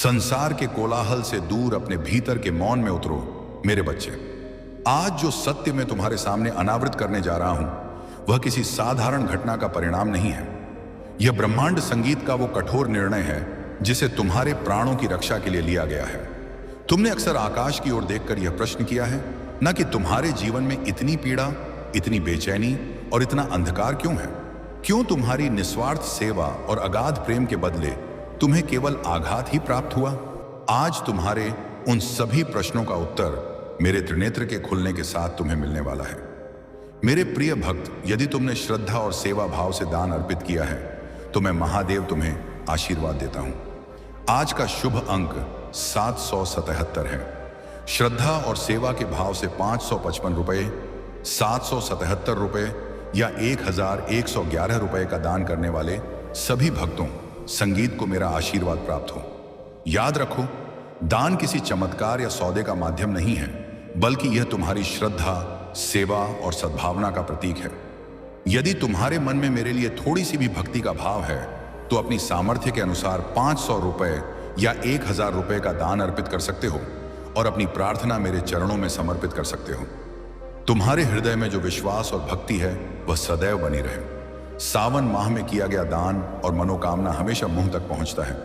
संसार के कोलाहल से दूर अपने भीतर के मौन में उतरो मेरे बच्चे। आज जो सत्य मैं तुम्हारे सामने अनावृत करने जा रहा हूं वह किसी साधारण घटना का परिणाम नहीं है। यह ब्रह्मांड संगीत का वो कठोर निर्णय है जिसे तुम्हारे प्राणों की रक्षा के लिए लिया गया है। तुमने अक्सर आकाश की ओर देखकर यह प्रश्न किया है न कि तुम्हारे जीवन में इतनी पीड़ा, इतनी बेचैनी और इतना अंधकार क्यों है? क्यों तुम्हारी निस्वार्थ सेवा और अगाध प्रेम के बदले तुम्हें केवल आघात ही प्राप्त हुआ? आज तुम्हारे उन सभी प्रश्नों का उत्तर मेरे त्रिनेत्र के खुलने के साथ तुम्हें मिलने वाला है। मेरे प्रिय भक्त, यदि तुमने श्रद्धा और सेवा भाव से दान अर्पित किया है तो मैं महादेव तुम्हें आशीर्वाद देता हूं। आज का शुभ अंक 777 है। श्रद्धा और सेवा के भाव से 555 रुपये, 777 रुपये या 1111 रुपये का दान करने वाले सभी भक्तों संगीत को मेरा आशीर्वाद प्राप्त हो। याद रखो, दान किसी चमत्कार या सौदे का माध्यम नहीं है, बल्कि यह तुम्हारी श्रद्धा, सेवा और सद्भावना का प्रतीक है। यदि तुम्हारे मन में मेरे लिए थोड़ी सी भी भक्ति का भाव है तो अपनी सामर्थ्य के अनुसार 500 रुपये या 1000 रुपये का दान अर्पित कर सकते हो और अपनी प्रार्थना मेरे चरणों में समर्पित कर सकते हो। तुम्हारे हृदय में जो विश्वास और भक्ति है वह सदैव बनी रहे। सावन माह में किया गया दान और मनोकामना हमेशा मुंह तक पहुंचता है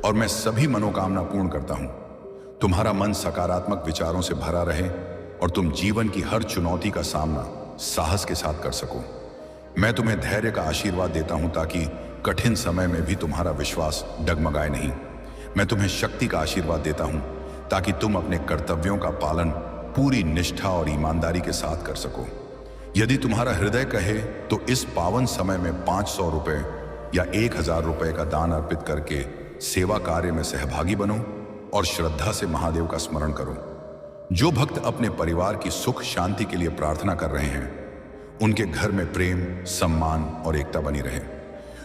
और मैं सभी मनोकामना पूर्ण करता हूं। तुम्हारा मन सकारात्मक विचारों से भरा रहे और तुम जीवन की हर चुनौती का सामना साहस के साथ कर सको। मैं तुम्हें धैर्य का आशीर्वाद देता हूं ताकि कठिन समय में भी तुम्हारा विश्वास डगमगाए नहीं। मैं तुम्हें शक्ति का आशीर्वाद देता हूं ताकि तुम अपने कर्तव्यों का पालन पूरी निष्ठा और ईमानदारी के साथ कर सको। यदि तुम्हारा हृदय कहे तो इस पावन समय में 500 रुपये या 1000 रुपये का दान अर्पित करके सेवा कार्य में सहभागी बनो और श्रद्धा से महादेव का स्मरण करो। जो भक्त अपने परिवार की सुख शांति के लिए प्रार्थना कर रहे हैं उनके घर में प्रेम, सम्मान और एकता बनी रहे।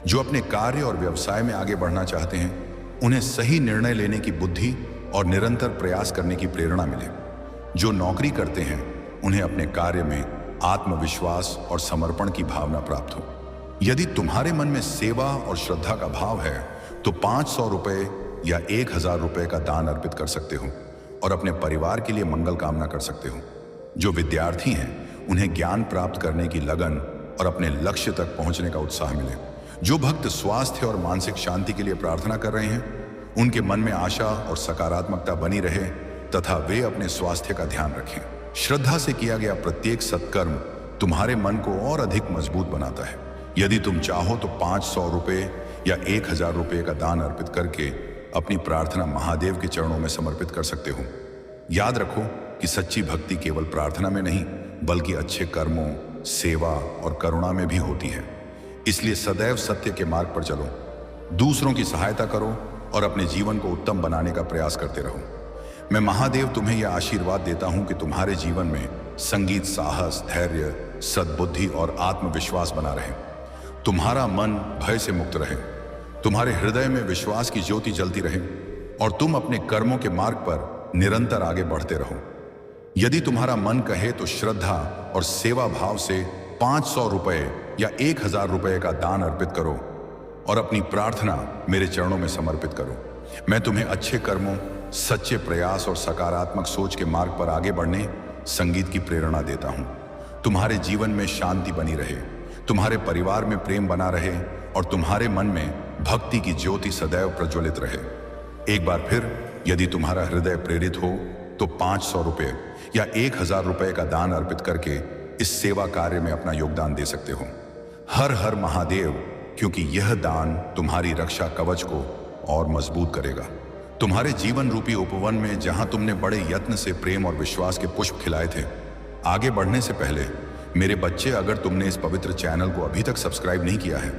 जो अपने कार्य और व्यवसाय में आगे बढ़ना चाहते हैं उन्हें सही निर्णय लेने की बुद्धि और निरंतर प्रयास करने की प्रेरणा मिले। जो नौकरी करते हैं उन्हें अपने कार्य में आत्मविश्वास और समर्पण की भावना प्राप्त हो। यदि तुम्हारे मन में सेवा और श्रद्धा का भाव है तो 500 रुपये या 1000 रुपये का दान अर्पित कर सकते हो और अपने परिवार के लिए मंगल कामना कर सकते हो। जो विद्यार्थी हैं उन्हें ज्ञान प्राप्त करने की लगन और अपने लक्ष्य तक पहुंचने का उत्साह मिले। जो भक्त स्वास्थ्य और मानसिक शांति के लिए प्रार्थना कर रहे हैं उनके मन में आशा और सकारात्मकता बनी रहे तथा वे अपने स्वास्थ्य का ध्यान रखें। श्रद्धा से किया गया प्रत्येक सत्कर्म तुम्हारे मन को और अधिक मजबूत बनाता है। यदि तुम चाहो तो 500 रुपये या 1000 रुपये का दान अर्पित करके अपनी प्रार्थना महादेव के चरणों में समर्पित कर सकते हो। याद रखो कि सच्ची भक्ति केवल प्रार्थना में नहीं बल्कि अच्छे कर्मों, सेवा और करुणा में भी होती है। इसलिए सदैव सत्य के मार्ग पर चलो, दूसरों की सहायता करो और अपने जीवन को उत्तम बनाने का प्रयास करते रहो। मैं महादेव तुम्हें यह आशीर्वाद देता हूं कि तुम्हारे जीवन में संगीत, साहस, धैर्य, सद्बुद्धि और आत्मविश्वास बना रहे। तुम्हारा मन भय से मुक्त रहे, तुम्हारे हृदय में विश्वास की ज्योति जलती रहे और तुम अपने कर्मों के मार्ग पर निरंतर आगे बढ़ते रहो। यदि तुम्हारा मन कहे तो श्रद्धा और सेवा भाव से 500 रुपये या 1000 रुपये का दान अर्पित करो और अपनी प्रार्थना मेरे चरणों में समर्पित करो। मैं तुम्हें अच्छे कर्मों, सच्चे प्रयास और सकारात्मक सोच के मार्ग पर आगे बढ़ने संगीत की प्रेरणा देता हूं। तुम्हारे जीवन में शांति बनी रहे, तुम्हारे परिवार में प्रेम बना रहे और तुम्हारे मन में भक्ति की ज्योति सदैव प्रज्वलित रहे। एक बार फिर, यदि तुम्हारा हृदय प्रेरित हो तो 500 रुपये या 1000 रुपये का दान अर्पित करके इस सेवा कार्य में अपना योगदान दे सकते हो। हर हर महादेव, क्योंकि यह दान तुम्हारी रक्षा कवच को और मजबूत करेगा। तुम्हारे जीवन रूपी उपवन में जहां तुमने बड़े यत्न से प्रेम और विश्वास के पुष्प खिलाए थे, आगे बढ़ने से पहले मेरे बच्चे, अगर तुमने इस पवित्र चैनल को अभी तक सब्सक्राइब नहीं किया है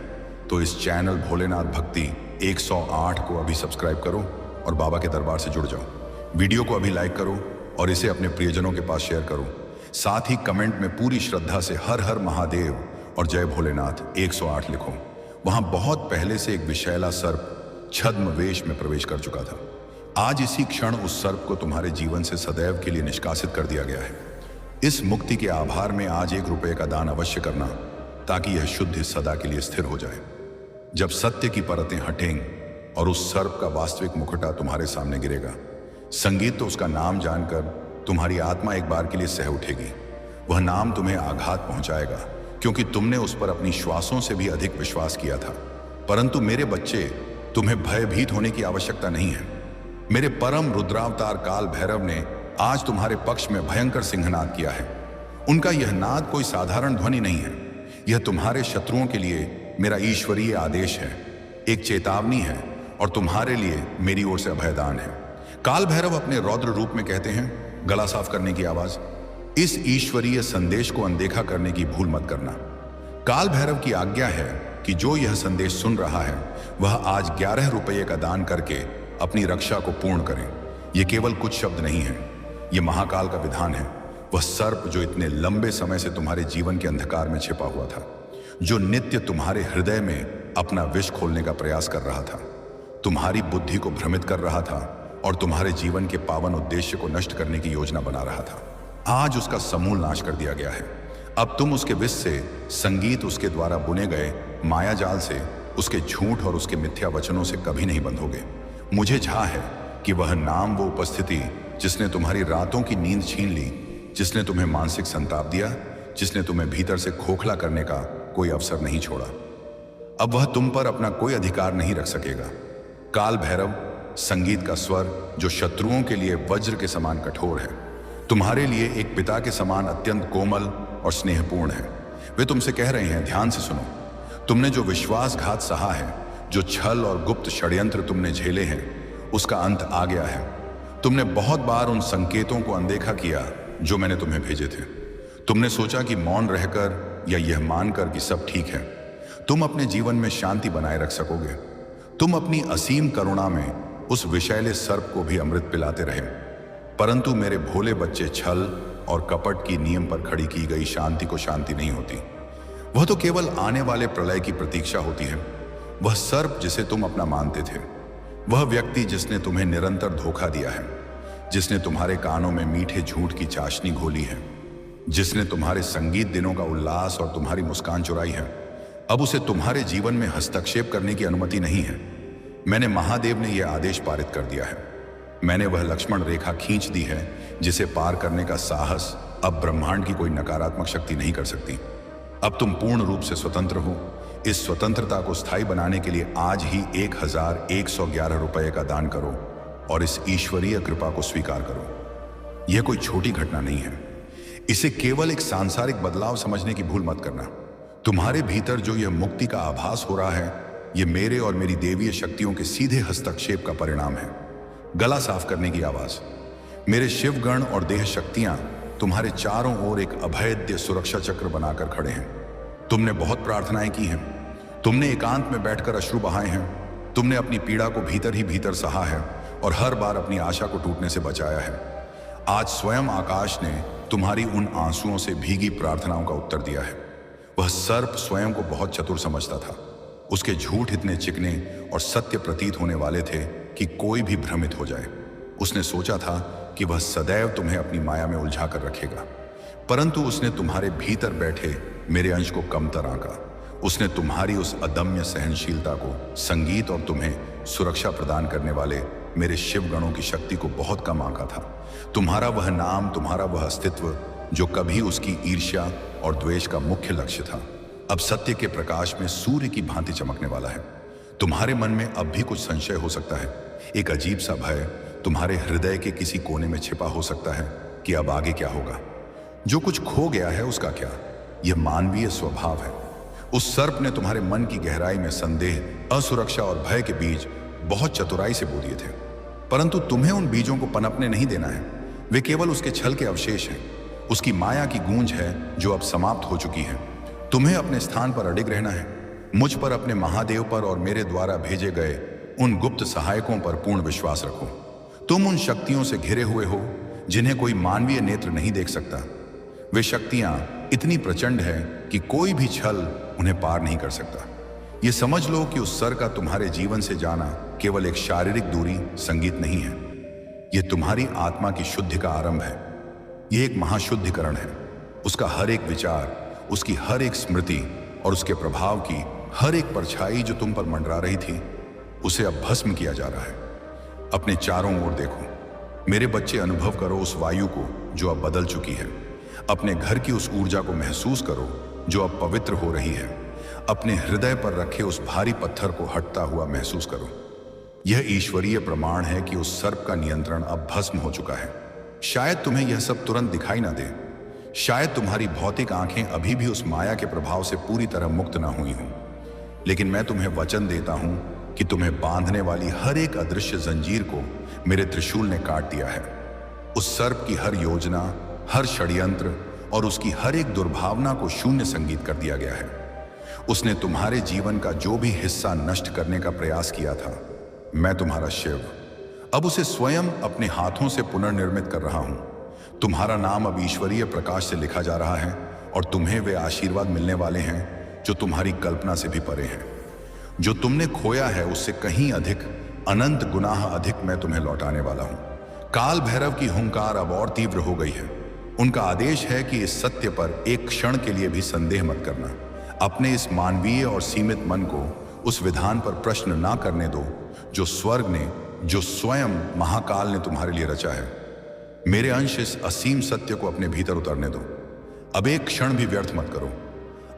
तो इस चैनल भोलेनाथ भक्ति 108 को अभी सब्सक्राइब करो और बाबा के दरबार से जुड़ जाओ। वीडियो को अभी लाइक करो और इसे अपने प्रियजनों के पास शेयर करो। साथ ही कमेंट में पूरी श्रद्धा से हर हर महादेव और जय भोलेनाथ 108 लिखो। वहां बहुत पहले से एक विषैला सर्प छद्म वेश में प्रवेश कर चुका था। आज इसी क्षण उस सर्प को तुम्हारे जीवन से सदैव के लिए निष्कासित कर दिया गया है। इस मुक्ति के आभार में आज 1 रुपये का दान अवश्य करना ताकि यह शुद्धि सदा के लिए स्थिर हो जाए। जब सत्य की परतें हटेंगी और उस सर्प का वास्तविक मुखटा तुम्हारे सामने गिरेगा। संगीत तो उसका नाम जानकर तुम्हारी आत्मा एक बार के लिए सह उठेगी। वह नाम तुम्हें आघात पहुंचाएगा, क्योंकि तुमने उस पर अपनी श्वासों से भी अधिक विश्वास किया था। परंतु मेरे बच्चे, तुम्हें भयभीत होने की आवश्यकता नहीं है। मेरे परम रुद्रावतार काल भैरव ने आज तुम्हारे पक्ष में भयंकर सिंहनाद किया है। उनका यह नाद कोई साधारण ध्वनि नहीं है। यह तुम्हारे शत्रुओं के लिए मेरा ईश्वरीय आदेश है, एक चेतावनी है और तुम्हारे लिए मेरी ओर से अभयदान है। काल भैरव अपने रौद्र रूप में कहते हैं, गला साफ करने की आवाज, इस ईश्वरीय संदेश को अनदेखा करने की भूल मत करना। काल भैरव की आज्ञा है कि जो यह संदेश सुन रहा है वह आज 11 रुपये का दान करके अपनी रक्षा को पूर्ण करें। यह केवल कुछ शब्द नहीं है, यह महाकाल का विधान है। वह सर्प जो इतने लंबे समय से तुम्हारे जीवन के अंधकार में छिपा हुआ था, जो नित्य तुम्हारे हृदय में अपना विष खोलने का प्रयास कर रहा था, तुम्हारी बुद्धि को भ्रमित कर रहा था और तुम्हारे जीवन के पावन उद्देश्य को नष्ट करने की योजना बना रहा था, आज उसका समूल नाश कर दिया गया है। अब तुम उसके विष से, संगीत उसके द्वारा बुने गए माया जाल से, उसके झूठ और उसके मिथ्या वचनों से कभी नहीं बंधोगे। मुझे झा है कि वह नाम, वो उपस्थिति जिसने तुम्हारी रातों की नींद छीन ली, जिसने तुम्हें मानसिक संताप दिया, जिसने तुम्हें भीतर से खोखला करने का कोई अवसर नहीं छोड़ा, अब वह तुम पर अपना कोई अधिकार नहीं रख सकेगा। काल भैरव, संगीत का स्वर जो शत्रुओं के लिए वज्र के समान कठोर है, तुम्हारे लिए एक पिता के समान अत्यंत कोमल और स्नेहपूर्ण है। वे तुमसे कह रहे हैं, ध्यान से सुनो। तुमने जो विश्वासघात सहा है, जो छल और गुप्त षड्यंत्र तुमने झेले हैं, उसका अंत आ गया है। तुमने बहुत बार उन संकेतों को अनदेखा किया जो मैंने तुम्हें भेजे थे। तुमने सोचा कि मौन रहकर या यह मानकर कि सब ठीक है, तुम अपने जीवन में शांति बनाए रख सकोगे। तुम अपनी असीम करुणा में उस विषैले सर्प को भी अमृत पिलाते रहे। परंतु मेरे भोले बच्चे, छल और कपट की नियम पर खड़ी की गई शांति को शांति नहीं होती। वह तो केवल आने वाले प्रलय की प्रतीक्षा होती है। वह सर्प जिसे तुम अपना मानते थे, वह व्यक्ति जिसने तुम्हें निरंतर धोखा दिया है, जिसने तुम्हारे कानों में मीठे झूठ की चाशनी घोली है, जिसने तुम्हारे संगीत दिनों का उल्लास और तुम्हारी मुस्कान चुराई है, अब उसे तुम्हारे जीवन में हस्तक्षेप करने की अनुमति नहीं है। मैंने महादेव ने यह आदेश पारित कर दिया है। मैंने वह लक्ष्मण रेखा खींच दी है जिसे पार करने का साहस अब ब्रह्मांड की कोई नकारात्मक शक्ति नहीं कर सकती। अब तुम पूर्ण रूप से स्वतंत्र हो। इस स्वतंत्रता को स्थायी बनाने के लिए आज ही 1111 रुपये का दान करो और इस ईश्वरीय कृपा को स्वीकार करो। यह कोई छोटी घटना नहीं है। इसे केवल एक सांसारिक बदलाव समझने की भूल मत करना। तुम्हारे भीतर जो यह मुक्ति का आभास हो रहा है, यह मेरे और मेरी देवीय शक्तियों के सीधे हस्तक्षेप का परिणाम है। गला साफ करने की आवाज। मेरे शिवगण और देह शक्तियां तुम्हारे चारों ओर एक अभेद्य सुरक्षा चक्र बनाकर खड़े हैं। तुमने बहुत प्रार्थनाएं की हैं, तुमने एकांत में बैठकर अश्रु बहाए हैं, तुमने अपनी पीड़ा को भीतर ही भीतर सहा है और हर बार अपनी आशा को टूटने से बचाया है। आज स्वयं आकाश ने तुम्हारी उन आंसुओं से भीगी प्रार्थनाओं का उत्तर दिया है। वह सर्प स्वयं को बहुत चतुर समझता था। उसके झूठ इतने चिकने और सत्य प्रतीत होने वाले थे कि कोई भी भ्रमित हो जाए। उसने सोचा था कि वह सदैव तुम्हें अपनी माया में उलझा कर रखेगा, परंतु उसने तुम्हारे भीतर बैठे मेरे अंश को कमतर आंका। उसने तुम्हारी उस अदम्य सहनशीलता को, संगीत और तुम्हें सुरक्षा प्रदान करने वाले मेरे शिवगणों की शक्ति को बहुत कम आंका था। तुम्हारा वह नाम, तुम्हारा वह अस्तित्व जो कभी उसकी ईर्ष्या और द्वेष का मुख्य लक्ष्य था, अब सत्य के प्रकाश में सूर्य की भांति चमकने वाला है। तुम्हारे मन में अब भी कुछ संशय हो सकता है। एक अजीब सा भय तुम्हारे हृदय के किसी कोने में छिपा हो सकता है कि अब आगे क्या होगा। जो कुछ खो गया है उसका क्या? यह मानवीय स्वभाव है। उस सर्प ने तुम्हारे मन की गहराई में संदेह, असुरक्षा और भय के बीज बहुत चतुराई से बो दिए थे, परंतु तुम्हें उन बीजों को पनपने नहीं देना है। वे केवल उसके छल के अवशेष हैं। उसकी माया की गूंज है जो अब समाप्त हो चुकी है। तुम्हें अपने स्थान पर अडिग रहना है। मुझ पर, अपने महादेव पर और मेरे द्वारा भेजे गए उन गुप्त सहायकों पर पूर्ण विश्वास रखो। तुम उन शक्तियों से घिरे हुए हो जिन्हें कोई मानवीय नेत्र नहीं देख सकता। वे शक्तियां इतनी प्रचंड है कि कोई भी छल उन्हें पार नहीं कर सकता। ये समझ लो कि उस सर का तुम्हारे जीवन से जाना केवल एक शारीरिक दूरी, संगीत नहीं है। यह तुम्हारी आत्मा की शुद्धि का आरंभ है। यह एक महाशुद्धिकरण है। उसका हर एक विचार, उसकी हर एक स्मृति और उसके प्रभाव की हर एक परछाई जो तुम पर मंडरा रही थी, उसे अब भस्म किया जा रहा है। अपने चारों ओर देखो। मेरे बच्चे, अनुभव करो उस वायु को जो अब बदल चुकी है। अपने घर की उस ऊर्जा को महसूस करो जो अब पवित्र हो रही है। अपने हृदय पर रखे उस भारी पत्थर को हटता हुआ महसूस करो। यह ईश्वरीय प्रमाण है कि उस सर्प का नियंत्रण अब भस्म हो चुका है। शायद तुम्हें यह सब तुरंत दिखाई ना दे। शायद तुम्हारी भौतिक आंखें अभी भी उस माया के प्रभाव से पूरी तरह मुक्त ना हुई हों, लेकिन मैं तुम्हें वचन देता हूं कि तुम्हें बांधने वाली हर एक अदृश्य जंजीर को मेरे त्रिशूल ने काट दिया है। उस सर्प की हर योजना, हर षड्यंत्र और उसकी हर एक दुर्भावना को शून्य संगीत कर दिया गया है। उसने तुम्हारे जीवन का जो भी हिस्सा नष्ट करने का प्रयास किया था, मैं तुम्हारा शिव अब उसे स्वयं अपने हाथों से पुनर्निर्मित कर रहा हूं। तुम्हारा नाम अब ईश्वरीय प्रकाश से लिखा जा रहा है और तुम्हें वे आशीर्वाद मिलने वाले हैं जो तुम्हारी कल्पना से भी परे हैं। जो तुमने खोया है उससे कहीं अधिक, अनंत गुनाह अधिक मैं तुम्हें लौटाने वाला हूं। काल भैरव की हुंकार अब और तीव्र हो गई है। उनका आदेश है कि इस सत्य पर एक क्षण के लिए भी संदेह मत करना। अपने इस मानवीय और सीमित मन को उस विधान पर प्रश्न ना करने दो जो स्वर्ग ने, जो स्वयं महाकाल ने तुम्हारे लिए रचा है। मेरे अंश इस असीम सत्य को अपने भीतर उतरने दो। अब एक क्षण भी व्यर्थ मत करो।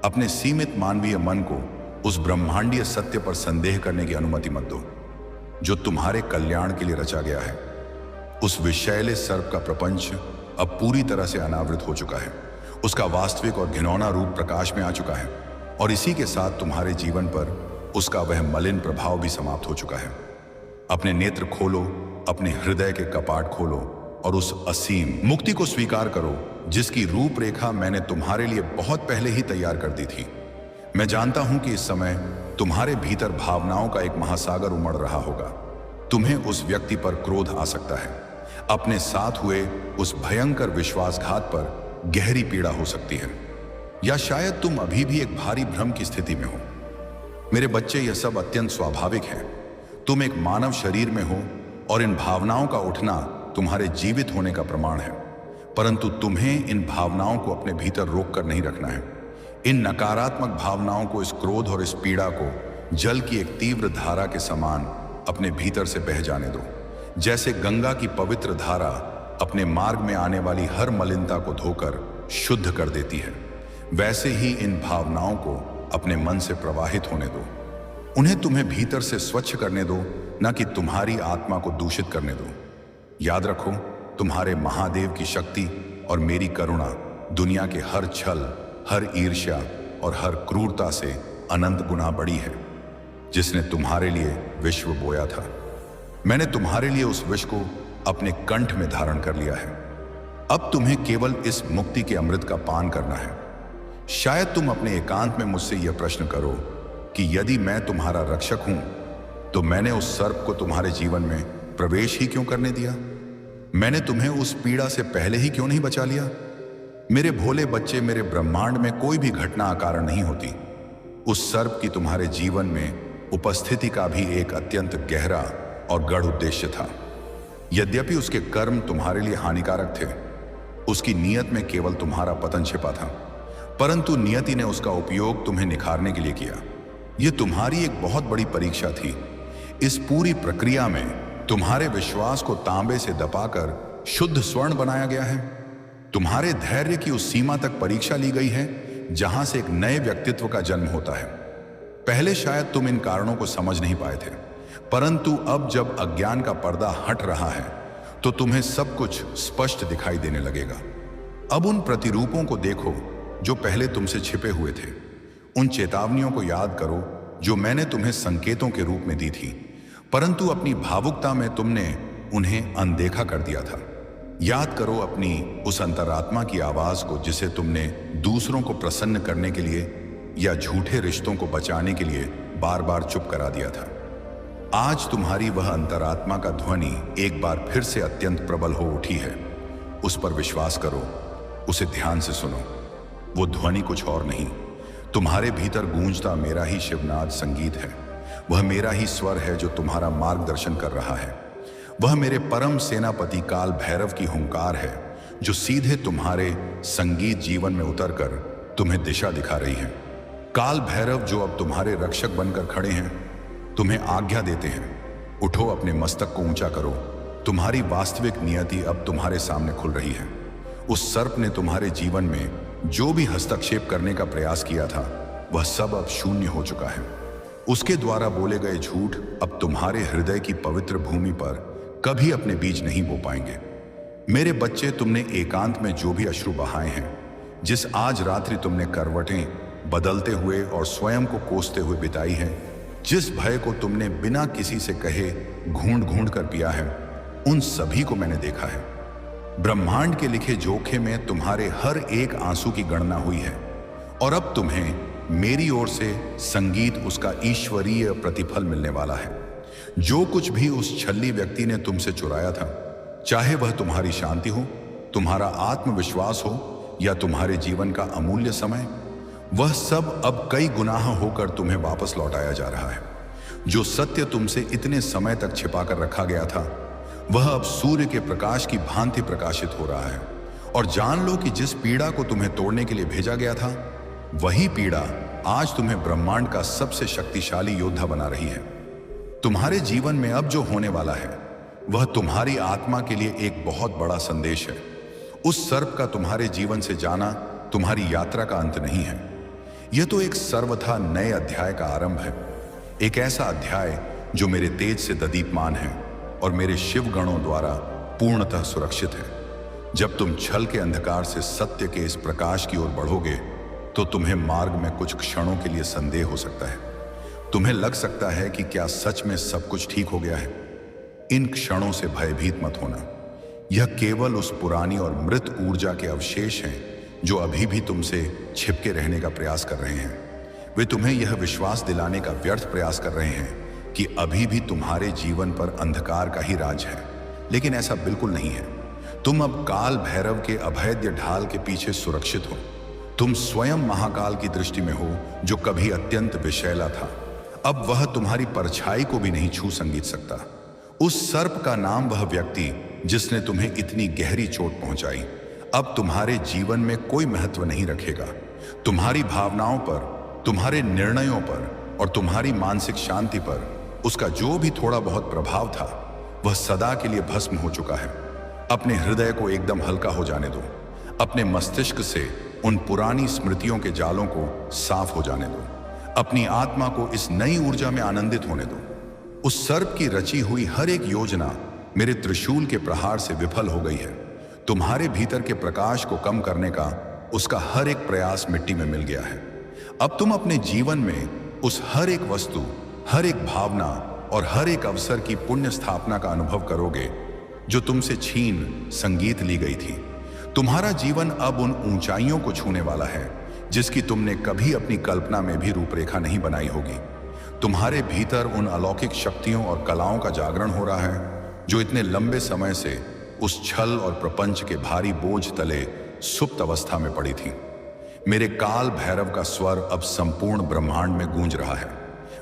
अपने सीमित मानवीय मन को उस ब्रह्मांडीय सत्य पर संदेह करने की अनुमति मत दो जो तुम्हारे कल्याण के लिए रचा गया है। उस विषैले सर्प का प्रपंच अब पूरी तरह से अनावृत हो चुका है। उसका वास्तविक और घिनौना रूप प्रकाश में आ चुका है और इसी के साथ तुम्हारे जीवन पर उसका वह मलिन प्रभाव भी समाप्त हो चुका है। अपने नेत्र खोलो, अपने हृदय के कपाट खोलो और उस असीम मुक्ति को स्वीकार करो जिसकी रूपरेखा मैंने तुम्हारे लिए बहुत पहले ही तैयार कर दी थी। मैं जानता हूं कि इस समय तुम्हारे भीतर भावनाओं का एक महासागर उमड़ रहा होगा। तुम्हें उस व्यक्ति पर क्रोध आ सकता है। अपने साथ हुए उस भयंकर विश्वासघात पर गहरी पीड़ा हो सकती है, या शायद तुम अभी भी एक भारी भ्रम की स्थिति में हो। मेरे बच्चे, यह सब अत्यंत स्वाभाविक है। तुम एक मानव शरीर में हो और इन भावनाओं का उठना तुम्हारे जीवित होने का प्रमाण है, परंतु तुम्हें इन भावनाओं को अपने भीतर रोक कर नहीं रखना है। इन नकारात्मक भावनाओं को, इस क्रोध और इस पीड़ा को जल की एक तीव्र धारा के समान अपने भीतर से बह जाने दो। जैसे गंगा की पवित्र धारा अपने मार्ग में आने वाली हर मलिनता को धोकर शुद्ध कर देती है, वैसे ही इन भावनाओं को अपने मन से प्रवाहित होने दो। उन्हें तुम्हें भीतर से स्वच्छ करने दो, न कि तुम्हारी आत्मा को दूषित करने दो। याद रखो, तुम्हारे महादेव की शक्ति और मेरी करुणा दुनिया के हर छल, हर ईर्ष्या और हर क्रूरता से अनंत गुना बड़ी है। जिसने तुम्हारे लिए विश्व बोया था, मैंने तुम्हारे लिए उस विष को अपने कंठ में धारण कर लिया है। अब तुम्हें केवल इस मुक्ति के अमृत का पान करना है। शायद तुम अपने एकांत में मुझसे यह प्रश्न करो कि यदि मैं तुम्हारा रक्षक हूं तो मैंने उस सर्प को तुम्हारे जीवन में प्रवेश ही क्यों करने दिया? मैंने तुम्हें उस पीड़ा से पहले ही क्यों नहीं बचा लिया? मेरे भोले बच्चे, मेरे ब्रह्मांड में कोई भी घटना अकारण नहीं होती। उस सर्प की तुम्हारे जीवन में उपस्थिति का भी एक अत्यंत गहरा और गढ़ उद्देश्य था। यद्यपि उसके कर्म तुम्हारे लिए हानिकारक थे, उसकी नियत में केवल तुम्हारा पतन छिपा था, परंतु नियति ने उसका उपयोग तुम्हें निखारने के लिए किया। यह तुम्हारी एक बहुत बड़ी परीक्षा थी। इस पूरी प्रक्रिया में तुम्हारे विश्वास को तांबे से दबाकर शुद्ध स्वर्ण बनाया गया है। तुम्हारे धैर्य की उस सीमा तक परीक्षा ली गई है जहां से एक नए व्यक्तित्व का जन्म होता है। पहले शायद तुम इन कारणों को समझ नहीं पाए थे, परंतु अब जब अज्ञान का पर्दा हट रहा है तो तुम्हें सब कुछ स्पष्ट दिखाई देने लगेगा। अब उन प्रतिरूपों को देखो जो पहले तुमसे छिपे हुए थे। उन चेतावनियों को याद करो जो मैंने तुम्हें संकेतों के रूप में दी थी, परंतु अपनी भावुकता में तुमने उन्हें अनदेखा कर दिया था। याद करो अपनी उस अंतरात्मा की आवाज को जिसे तुमने दूसरों को प्रसन्न करने के लिए या झूठे रिश्तों को बचाने के लिए बार बार चुप करा दिया था। आज तुम्हारी वह अंतरात्मा का ध्वनि एक बार फिर से अत्यंत प्रबल हो उठी है। उस पर विश्वास करो, उसे ध्यान से सुनो। वो ध्वनि कुछ और नहीं, तुम्हारे भीतर गूंजता मेरा ही शिवनाद संगीत है। वह मेरा ही स्वर है जो तुम्हारा मार्गदर्शन कर रहा है। वह मेरे परम सेनापति काल भैरव की हुंकार है जो सीधे तुम्हारे संगीत जीवन में उतरकर तुम्हें दिशा दिखा रही है। काल भैरव जो अब तुम्हारे रक्षक बनकर खड़े हैं, तुम्हें आज्ञा देते हैं, उठो, अपने मस्तक को ऊंचा करो। तुम्हारी वास्तविक नियति अब तुम्हारे सामने खुल रही है। उस सर्प ने तुम्हारे जीवन में जो भी हस्तक्षेप करने का प्रयास किया था, वह सब अब शून्य हो चुका है। उसके द्वारा बोले गए झूठ अब तुम्हारे हृदय की पवित्र भूमि पर कभी अपने बीज नहीं बो पाएंगे। मेरे बच्चे, तुमने एकांत में जो भी अश्रु बहाए हैं, जिस आज रात्रि तुमने करवटें बदलते हुए और स्वयं को कोसते हुए बिताई है, जिस भय को तुमने बिना किसी से कहे घूंढ घूंढ कर पिया है, उन सभी को मैंने देखा है। ब्रह्मांड के लिखे जोखे में तुम्हारे हर एक आंसू की गणना हुई है और अब तुम्हें मेरी ओर से संगीत उसका ईश्वरीय प्रतिफल मिलने वाला है। जो कुछ भी उस छल्ली व्यक्ति ने तुमसे चुराया था, चाहे वह तुम्हारी शांति हो, तुम्हारा आत्मविश्वास हो या तुम्हारे जीवन का अमूल्य समय, वह सब अब कई गुनाह होकर तुम्हें वापस लौटाया जा रहा है। जो सत्य तुमसे इतने समय तक छिपा कर रखा गया था, वह अब सूर्य के प्रकाश की भांति प्रकाशित हो रहा है। और जान लो कि जिस पीड़ा को तुम्हें तोड़ने के लिए भेजा गया था, वही पीड़ा आज तुम्हें ब्रह्मांड का सबसे शक्तिशाली योद्धा बना रही है। तुम्हारे जीवन में अब जो होने वाला है, वह तुम्हारी आत्मा के लिए एक बहुत बड़ा संदेश है। उस सर्प का तुम्हारे जीवन से जाना तुम्हारी यात्रा का अंत नहीं है। यह तो एक सर्वथा नए अध्याय का आरंभ है। एक ऐसा अध्याय जो मेरे तेज से ददीप्यमान है और मेरे शिवगणों द्वारा पूर्णतः सुरक्षित है। जब तुम छल के अंधकार से सत्य के इस प्रकाश की ओर बढ़ोगे, तो तुम्हें मार्ग में कुछ क्षणों के लिए संदेह हो सकता है। तुम्हें लग सकता है कि क्या सच में सब कुछ ठीक हो गया है। इन क्षणों से भयभीत मत होना। यह केवल उस पुरानी और मृत ऊर्जा के अवशेष हैं जो अभी भी तुमसे छिपके रहने का प्रयास कर रहे हैं। वे तुम्हें यह विश्वास दिलाने का व्यर्थ प्रयास कर रहे हैं कि अभी भी तुम्हारे जीवन पर अंधकार का ही राज है, लेकिन ऐसा बिल्कुल नहीं है। तुम अब काल भैरव के अभेद्य ढाल के पीछे सुरक्षित हो। तुम स्वयं महाकाल की दृष्टि में हो, जो कभी अत्यंत विषैला था। अब वह तुम्हारी परछाई को भी नहीं छू संगीत सकता। उस सर्प का नाम वह व्यक्ति जिसने तुम्हें इतनी गहरी चोट पहुंचाई, अब तुम्हारे जीवन में कोई महत्व नहीं रखेगा। तुम्हारी भावनाओं पर, तुम्हारे निर्णयों पर और तुम्हारी मानसिक शांति पर उसका जो भी थोड़ा बहुत प्रभाव था, वह सदा के लिए भस्म हो चुका है। अपने हृदय को एकदम हल्का हो जाने दो। अपने मस्तिष्क से उन पुरानी स्मृतियों के जालों को साफ हो जाने दो। अपनी आत्मा को इस नई ऊर्जा में आनंदित होने दो। उस सर्प की रची हुई हर एक योजना मेरे त्रिशूल के प्रहार से विफल हो गई है। तुम्हारे भीतर के प्रकाश को कम करने का उसका हर एक प्रयास मिट्टी में मिल गया है। अब तुम अपने जीवन में उस हर एक वस्तु, हर एक भावना और हर एक अवसर की पुण्य स्थापना का अनुभव करोगे जो तुमसे छीन संगीत ली गई थी। तुम्हारा जीवन अब उन ऊंचाइयों को छूने वाला है जिसकी तुमने कभी अपनी कल्पना में भी रूपरेखा नहीं बनाई होगी। तुम्हारे भीतर उन अलौकिक शक्तियों और कलाओं का जागरण हो रहा है जो इतने लंबे समय से उस छल और प्रपंच के भारी बोझ तले सुप्त अवस्था में पड़ी थी। मेरे काल भैरव का स्वर अब संपूर्ण ब्रह्मांड में गूंज रहा है।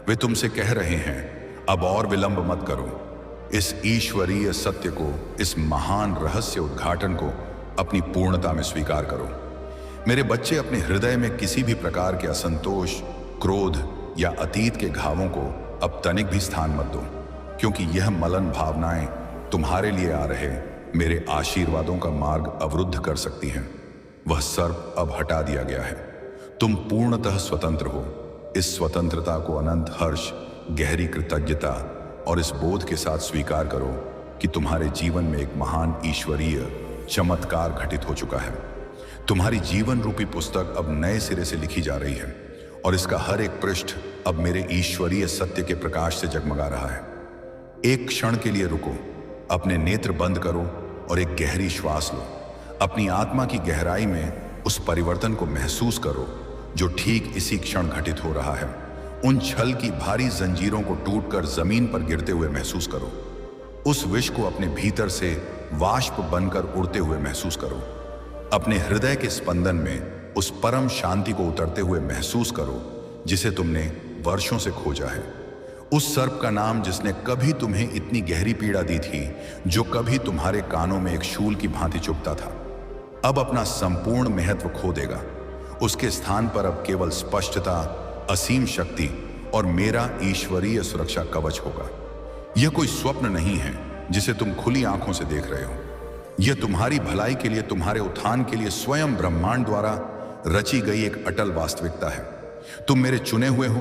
वे तुमसे कह रहे हैं, अब और विलंब मत करो। इस ईश्वरीय सत्य को, इस महान रहस्य उद्घाटन को अपनी पूर्णता में स्वीकार करो। मेरे बच्चे, अपने हृदय में किसी भी प्रकार के असंतोष, क्रोध या अतीत के घावों को अब तनिक भी स्थान मत दो, क्योंकि यह मलन भावनाएं तुम्हारे लिए आ रहे मेरे आशीर्वादों का मार्ग अवरुद्ध कर सकती हैं। वह सर्प अब हटा दिया गया है। तुम पूर्णतः स्वतंत्र हो। इस स्वतंत्रता को अनंत हर्ष, गहरी कृतज्ञता और इस बोध के साथ स्वीकार करो कि तुम्हारे जीवन में एक महान ईश्वरीय चमत्कार घटित हो चुका है। तुम्हारी जीवन रूपी पुस्तक अब नए सिरे से लिखी जा रही है और इसका हर एक पृष्ठ अब मेरे ईश्वरीय सत्य के प्रकाश से जगमगा रहा है। एक क्षण के लिए रुको, अपने नेत्र बंद करो और एक गहरी श्वास लो। अपनी आत्मा की गहराई में उस परिवर्तन को महसूस करो जो ठीक इसी क्षण घटित हो रहा है। उन छल की भारी जंजीरों को टूटकर जमीन पर गिरते हुए महसूस करो। उस विष को अपने भीतर से वाष्प बनकर उड़ते हुए महसूस करो। अपने हृदय के स्पंदन में उस परम शांति को उतरते हुए महसूस करो जिसे तुमने वर्षों से खोजा है। उस सर्प का नाम जिसने कभी तुम्हें इतनी गहरी पीड़ा दी थी, जो कभी तुम्हारे कानों में एक शूल की भांति चुभता था, अब अपना संपूर्ण महत्व खो देगा। उसके स्थान पर अब केवल स्पष्टता, असीम शक्ति और मेरा ईश्वरीय सुरक्षा कवच होगा। यह कोई स्वप्न नहीं है जिसे तुम खुली आंखों से देख रहे हो। यह तुम्हारी भलाई के लिए, तुम्हारे उत्थान के लिए स्वयं ब्रह्मांड द्वारा रची गई एक अटल वास्तविकता है। तुम मेरे चुने हुए हो,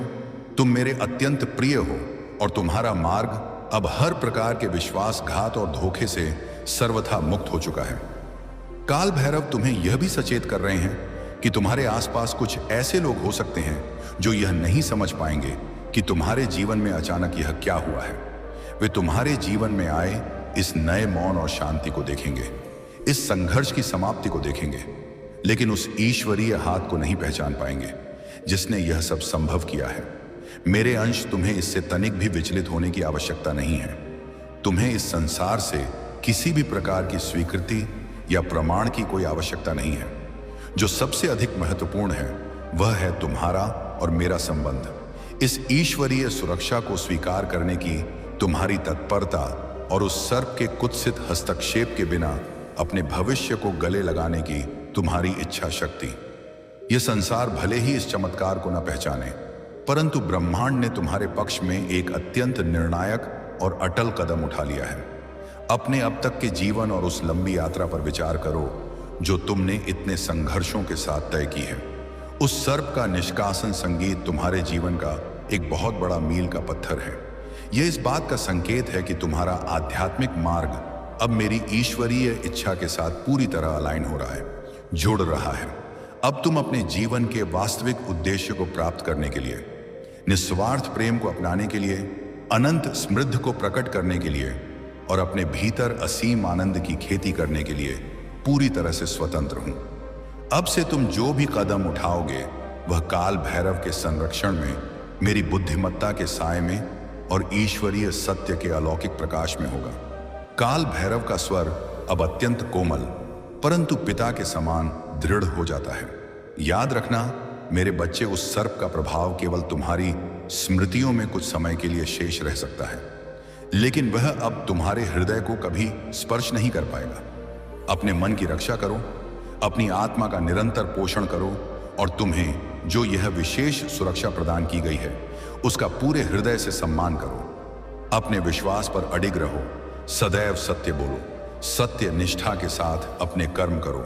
तुम मेरे अत्यंत प्रिय हो और तुम्हारा मार्ग अब हर प्रकार के विश्वासघात और धोखे से सर्वथा मुक्त हो चुका है। काल भैरव तुम्हें यह भी सचेत कर रहे हैं कि तुम्हारे आसपास कुछ ऐसे लोग हो सकते हैं जो यह नहीं समझ पाएंगे कि तुम्हारे जीवन में अचानक यह क्या हुआ है। वे तुम्हारे जीवन में आए इस नए मौन और शांति को देखेंगे, इस संघर्ष की समाप्ति को देखेंगे, लेकिन उस ईश्वरीय हाथ को नहीं पहचान पाएंगे जिसने यह सब संभव किया है। मेरे अंश, तुम्हें इससे तनिक भी विचलित होने की आवश्यकता नहीं है। तुम्हें इस संसार से किसी भी प्रकार की स्वीकृति या प्रमाण की कोई आवश्यकता नहीं है। जो सबसे अधिक महत्वपूर्ण है वह है तुम्हारा और मेरा संबंध। इस ईश्वरीय सुरक्षा को स्वीकार करने की तुम्हारी तत्परता और उस सर्प के कुत्सित हस्तक्षेप के बिना अपने भविष्य को गले लगाने की तुम्हारी इच्छा शक्ति। यह संसार भले ही इस चमत्कार को न पहचाने, परंतु ब्रह्मांड ने तुम्हारे पक्ष में एक अत्यंत निर्णायक और अटल कदम उठा लिया है। अपने अब तक के जीवन और उस लंबी यात्रा पर विचार करो जो तुमने इतने संघर्षों के साथ तय की है। उस सर्प का निष्कासन संगीत तुम्हारे जीवन का एक बहुत बड़ा मील का पत्थर है। यह इस बात का संकेत है कि तुम्हारा आध्यात्मिक मार्ग अब मेरी ईश्वरीय इच्छा के साथ पूरी तरह अलाइन हो रहा है, जुड़ रहा है। अब तुम अपने जीवन के वास्तविक उद्देश्य को प्राप्त करने के लिए, निस्वार्थ प्रेम को अपनाने के लिए, अनंत समृद्धि को प्रकट करने के लिए और अपने भीतर असीम आनंद की खेती करने के लिए पूरी तरह से स्वतंत्र हूं। अब से तुम जो भी कदम उठाओगे वह काल भैरव के संरक्षण में, मेरी बुद्धिमत्ता के साए में और ईश्वरीय सत्य के अलौकिक प्रकाश में होगा। काल भैरव का स्वर अब अत्यंत कोमल परंतु पिता के समान दृढ़ हो जाता है। याद रखना मेरे बच्चे, उस सर्प का प्रभाव केवल तुम्हारी स्मृतियों में कुछ समय के लिए शेष रह सकता है, लेकिन वह अब तुम्हारे हृदय को कभी स्पर्श नहीं कर पाएगा। अपने मन की रक्षा करो, अपनी आत्मा का निरंतर पोषण करो और तुम्हें जो यह विशेष सुरक्षा प्रदान की गई है उसका पूरे हृदय से सम्मान करो। अपने विश्वास पर अडिग रहो, सदैव सत्य बोलो, सत्य निष्ठा के साथ अपने कर्म करो,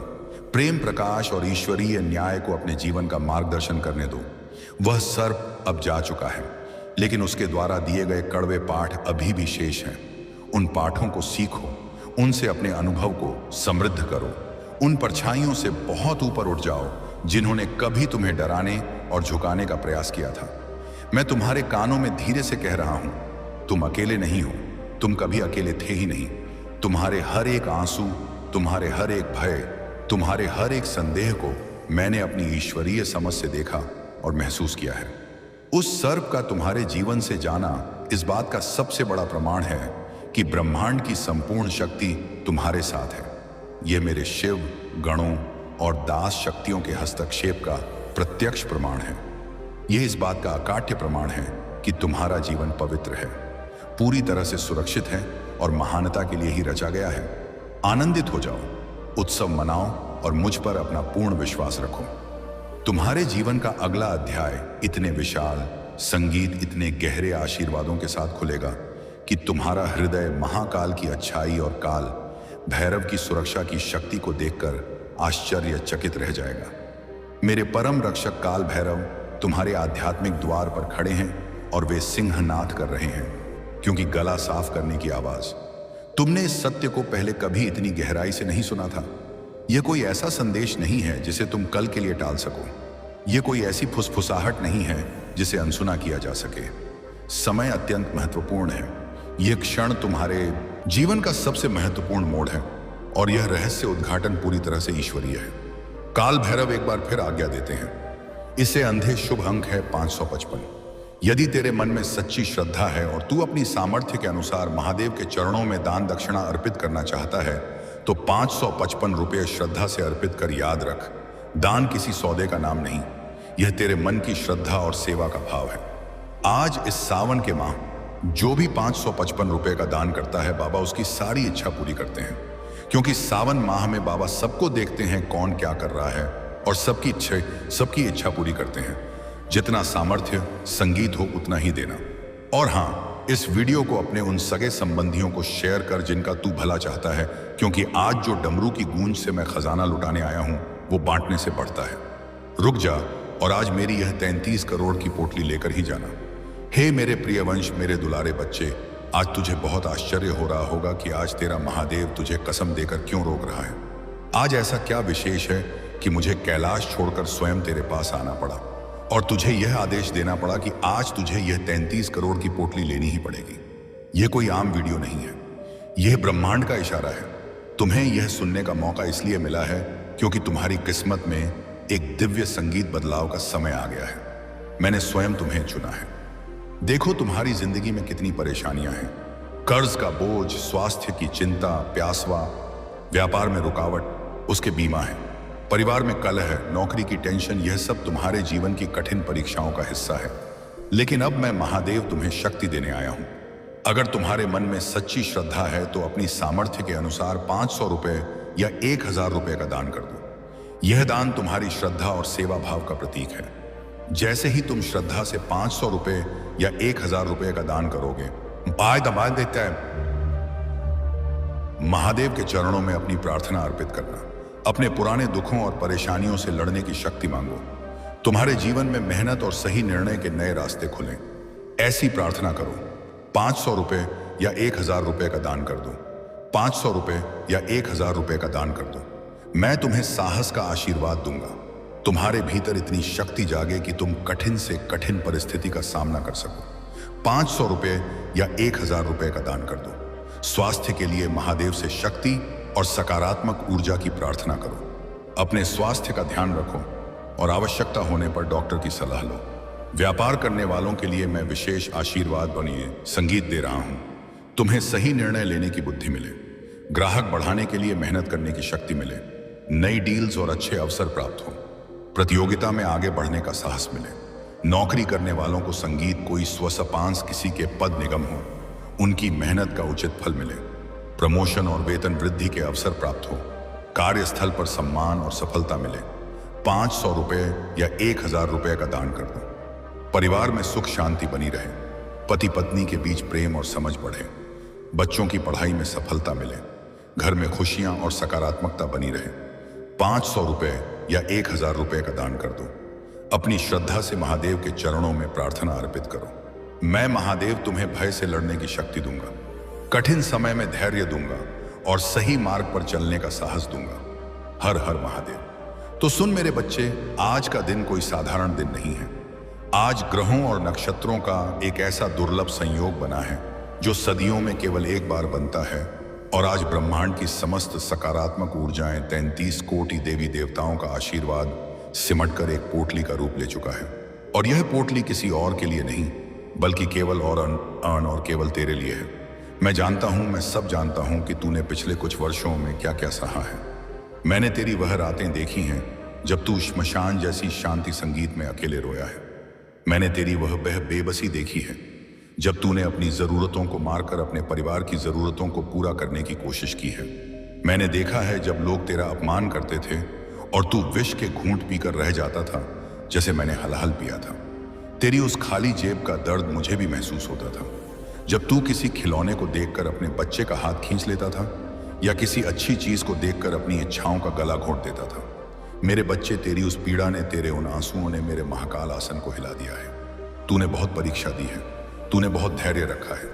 प्रेम प्रकाश और ईश्वरीय न्याय को अपने जीवन का मार्गदर्शन करने दो। वह सर्प अब जा चुका है, लेकिन उसके द्वारा दिए गए कड़वे पाठ अभी भी शेष हैं। उन पाठों को सीखो, उनसे अपने अनुभव को समृद्ध करो, उन परछाइयों से बहुत ऊपर उठ जाओ जिन्होंने कभी तुम्हें डराने और झुकाने का प्रयास किया था। मैं तुम्हारे कानों में धीरे से कह रहा हूं, तुम अकेले नहीं हो, तुम कभी अकेले थे ही नहीं। तुम्हारे हर एक आंसू, तुम्हारे हर एक भय, तुम्हारे हर एक संदेह को मैंने अपनी ईश्वरीय समझ से देखा और महसूस किया है। उस सर्प का तुम्हारे जीवन से जाना इस बात का सबसे बड़ा प्रमाण है कि ब्रह्मांड की संपूर्ण शक्ति तुम्हारे साथ है। यह मेरे शिव, गणों और दास शक्तियों के हस्तक्षेप का प्रत्यक्ष प्रमाण है। यह इस बात का अकाट्य प्रमाण है कि तुम्हारा जीवन पवित्र है, पूरी तरह से सुरक्षित है और महानता के लिए ही रचा गया है। आनंदित हो जाओ, उत्सव मनाओ और मुझ पर अपना पूर्ण विश्वास रखो। तुम्हारे जीवन का अगला अध्याय इतने विशाल, संगीत इतने गहरे आशीर्वादों के साथ खुलेगा कि तुम्हारा हृदय महाकाल की अच्छाई और काल भैरव की सुरक्षा की शक्ति को देखकर आश्चर्यचकित रह जाएगा। मेरे परम रक्षक काल भैरव तुम्हारे आध्यात्मिक द्वार पर खड़े हैं और वे सिंहनाद कर रहे हैं, क्योंकि गला साफ करने की आवाज। तुमने इस सत्य को पहले कभी इतनी गहराई से नहीं सुना था। यह कोई ऐसा संदेश नहीं है जिसे तुम कल के लिए टाल सको। यह कोई ऐसी फुसफुसाहट नहीं है जिसे अनसुना किया जा सके। समय अत्यंत महत्वपूर्ण है। यह क्षण तुम्हारे जीवन का सबसे महत्वपूर्ण मोड़ है और यह रहस्य उद्घाटन पूरी तरह से ईश्वरीय है। काल भैरव एक बार फिर आज्ञा देते हैं। इसे अंधे शुभ अंक है 555। यदि तेरे मन में सच्ची श्रद्धा है और तू अपनी सामर्थ्य के अनुसार महादेव के चरणों में दान दक्षिणा अर्पित करना चाहता है तो 555 रुपये श्रद्धा से अर्पित कर याद रख, दान किसी सौदे का नाम नहीं, यह तेरे मन की श्रद्धा और सेवा का भाव है। आज इस सावन के माह जो भी 555 रुपये का दान करता है, बाबा उसकी सारी इच्छा पूरी करते हैं, क्योंकि सावन माह में बाबा सबको देखते हैं कौन क्या कर रहा है और सबकी इच्छा पूरी करते हैं। जितना सामर्थ्य संगीत हो उतना ही देना। और हाँ, इस वीडियो को अपने उन सगे संबंधियों को शेयर कर जिनका तू भला चाहता है, क्योंकि आज जो डमरू की गूंज से मैं खजाना लुटाने आया हूं वो बांटने से बढ़ता है। रुक जा और आज मेरी यह 33 करोड़ की पोटली लेकर ही जाना। हे मेरे प्रिय वंश, मेरे दुलारे बच्चे, आज तुझे बहुत आश्चर्य हो रहा होगा कि आज तेरा महादेव तुझे कसम देकर क्यों रोक रहा है। आज ऐसा क्या विशेष है कि मुझे कैलाश छोड़कर स्वयं तेरे पास आना पड़ा और तुझे यह आदेश देना पड़ा कि आज तुझे यह 33 करोड़ की पोटली लेनी ही पड़ेगी। यह कोई आम वीडियो नहीं है, यह ब्रह्मांड का इशारा है। तुम्हें यह सुनने का मौका इसलिए मिला है क्योंकि तुम्हारी किस्मत में एक दिव्य संगीत बदलाव का समय आ गया है। मैंने स्वयं तुम्हें चुना है। देखो तुम्हारी जिंदगी में कितनी परेशानियां हैं, कर्ज का बोझ, स्वास्थ्य की चिंता, प्यासवा, व्यापार में रुकावट, उसके बीमा है, परिवार में कलह है, नौकरी की टेंशन, यह सब तुम्हारे जीवन की कठिन परीक्षाओं का हिस्सा है। लेकिन अब मैं महादेव तुम्हें शक्ति देने आया हूं। अगर तुम्हारे मन में सच्ची श्रद्धा है तो अपनी सामर्थ्य के अनुसार 500 रुपए या 1000 रुपए का दान कर दो। यह दान तुम्हारी श्रद्धा और सेवा भाव का प्रतीक है। जैसे ही तुम श्रद्धा से 500 रुपए या 1000 रुपए का दान करोगे, बाय दबा देता है, महादेव के चरणों में अपनी प्रार्थना अर्पित करना। अपने पुराने दुखों और परेशानियों से लड़ने की शक्ति मांगो। तुम्हारे जीवन में मेहनत और सही निर्णय के नए रास्ते खुलें। ऐसी प्रार्थना करो, 500 रुपए या 1000 रुपए का दान कर दो। 500 रुपए या 1000 रुपए का दान कर दो। मैं तुम्हें साहस का आशीर्वाद दूंगा। तुम्हारे भीतर इतनी शक्ति जागे कि तुम कठिन से कठिन परिस्थिति का सामना कर सको। 500 रुपए या 1000 रुपए का दान कर दो। स्वास्थ्य के लिए महादेव से शक्ति और सकारात्मक ऊर्जा की प्रार्थना करो। अपने स्वास्थ्य का ध्यान रखो और आवश्यकता होने पर डॉक्टर की सलाह लो। व्यापार करने वालों के लिए मैं विशेष आशीर्वाद बनिए संगीत दे रहा हूं। तुम्हें सही निर्णय लेने की बुद्धि मिले, ग्राहक बढ़ाने के लिए मेहनत करने की शक्ति मिले, नई डील्स और अच्छे अवसर प्राप्त हो, प्रतियोगिता में आगे बढ़ने का साहस मिले। नौकरी करने वालों को संगीत, कोई स्वसपांस, किसी के पद निगम हो, उनकी मेहनत का उचित फल मिले। प्रमोशन और वेतन वृद्धि के अवसर प्राप्त हो, कार्यस्थल पर सम्मान और सफलता मिले। 500 रुपए या 1000 रुपए का दान कर दो। परिवार में सुख शांति बनी रहे, पति पत्नी के बीच प्रेम और समझ बढ़े, बच्चों की पढ़ाई में सफलता मिले, घर में खुशियां और सकारात्मकता बनी रहे। 500 रुपए या 1000 रुपए का दान कर दो। अपनी श्रद्धा से महादेव के चरणों में प्रार्थना अर्पित करो। मैं महादेव तुम्हें भय से लड़ने की शक्ति दूंगा, कठिन समय में धैर्य दूंगा और सही मार्ग पर चलने का साहस दूंगा। हर हर महादेव। तो सुन मेरे बच्चे, आज का दिन कोई साधारण दिन नहीं है। आज ग्रहों और नक्षत्रों का एक ऐसा दुर्लभ संयोग बना है जो सदियों में केवल एक बार बनता है। और आज ब्रह्मांड की समस्त सकारात्मक ऊर्जाएं 33 कोटि देवी देवताओं का आशीर्वाद सिमटकर एक पोटली का रूप ले चुका है। और यह पोटली किसी और के लिए नहीं, बल्कि केवल और केवल तेरे लिए है। मैं जानता हूं, मैं सब जानता हूं कि तूने पिछले कुछ वर्षों में क्या क्या सहा है। मैंने तेरी वह रातें देखी हैं जब तू श्मशान जैसी शांति संगीत में अकेले रोया है। मैंने तेरी वह बेबसी देखी है जब तूने अपनी जरूरतों को मारकर अपने परिवार की जरूरतों को पूरा करने की कोशिश की है। मैंने देखा है जब लोग तेरा अपमान करते थे और तू विष के घूंट पीकर रह जाता था जैसे मैंने हलाहल पिया था। तेरी उस खाली जेब का दर्द मुझे भी महसूस होता था जब तू किसी खिलौने को देखकर अपने बच्चे का हाथ खींच लेता था या किसी अच्छी चीज को देखकर अपनी इच्छाओं का गला घोंट देता था। मेरे बच्चे, तेरी उस पीड़ा ने, तेरे उन आंसुओं ने मेरे महाकाल आसन को हिला दिया है। तूने बहुत परीक्षा दी है, तूने बहुत धैर्य रखा है।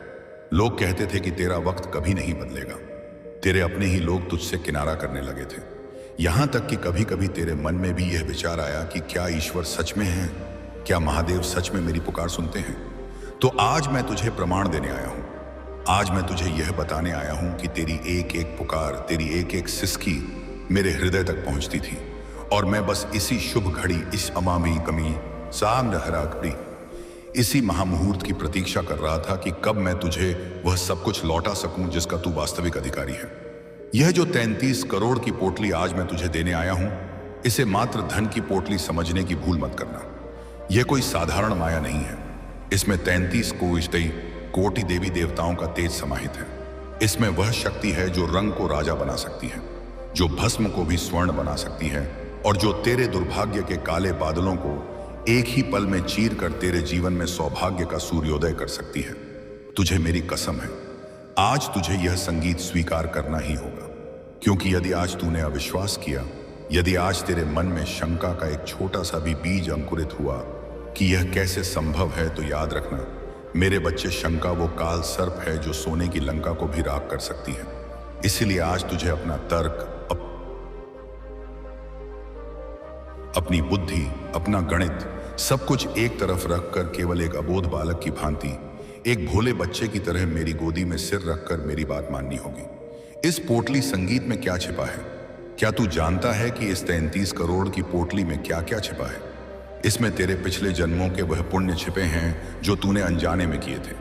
लोग कहते थे कि तेरा वक्त कभी नहीं बदलेगा। तेरे अपने ही लोग तुझसे किनारा करने लगे थे। यहां तक कि कभी कभी तेरे मन में भी यह विचार आया कि क्या ईश्वर सच में है, क्या महादेव सच में मेरी पुकार सुनते हैं। तो आज मैं तुझे प्रमाण देने आया हूं। आज मैं तुझे यह बताने आया हूं कि तेरी एक एक पुकार, तेरी एक एक सिसकी मेरे हृदय तक पहुंचती थी। और मैं बस इसी शुभ घड़ी, इस अमामी कमी साम हरा घड़ी, इसी महामुहूर्त की प्रतीक्षा कर रहा था कि कब मैं तुझे वह सब कुछ लौटा सकूं जिसका तू वास्तविक अधिकारी है। यह जो 33 करोड़ की पोटली आज मैं तुझे देने आया हूं, इसे मात्र धन की पोटली समझने की भूल मत करना। यह कोई साधारण माया नहीं है। इसमें 33 कोटि देवी देवताओं का तेज समाहित है। इसमें वह शक्ति है जो रंग को राजा बना सकती है, जो भस्म को भी स्वर्ण बना सकती है और जो तेरे दुर्भाग्य के काले बादलों को एक ही पल में चीर कर तेरे जीवन में सौभाग्य का सूर्योदय कर सकती है। तुझे मेरी कसम है, आज तुझे यह संगीत स्वीकार करना ही होगा, क्योंकि यदि आज तूने अविश्वास किया, यदि आज तेरे मन में शंका का एक छोटा सा भी बीज अंकुरित हुआ कि यह कैसे संभव है, तो याद रखना मेरे बच्चे, शंका वो काल सर्प है जो सोने की लंका को भी राख कर सकती है। इसलिए आज तुझे अपना तर्क, अपनी बुद्धि, अपना गणित, सब कुछ एक तरफ रखकर केवल एक अबोध बालक की भांति, एक भोले बच्चे की तरह मेरी गोदी में सिर रखकर मेरी बात माननी होगी। इस पोटली संगीत में क्या छिपा है? क्या तू जानता है कि इस 33 करोड़ की पोटली में क्या क्या छिपा है? इसमें तेरे पिछले जन्मों के वह पुण्य छिपे हैं जो तूने अनजाने में किए थे।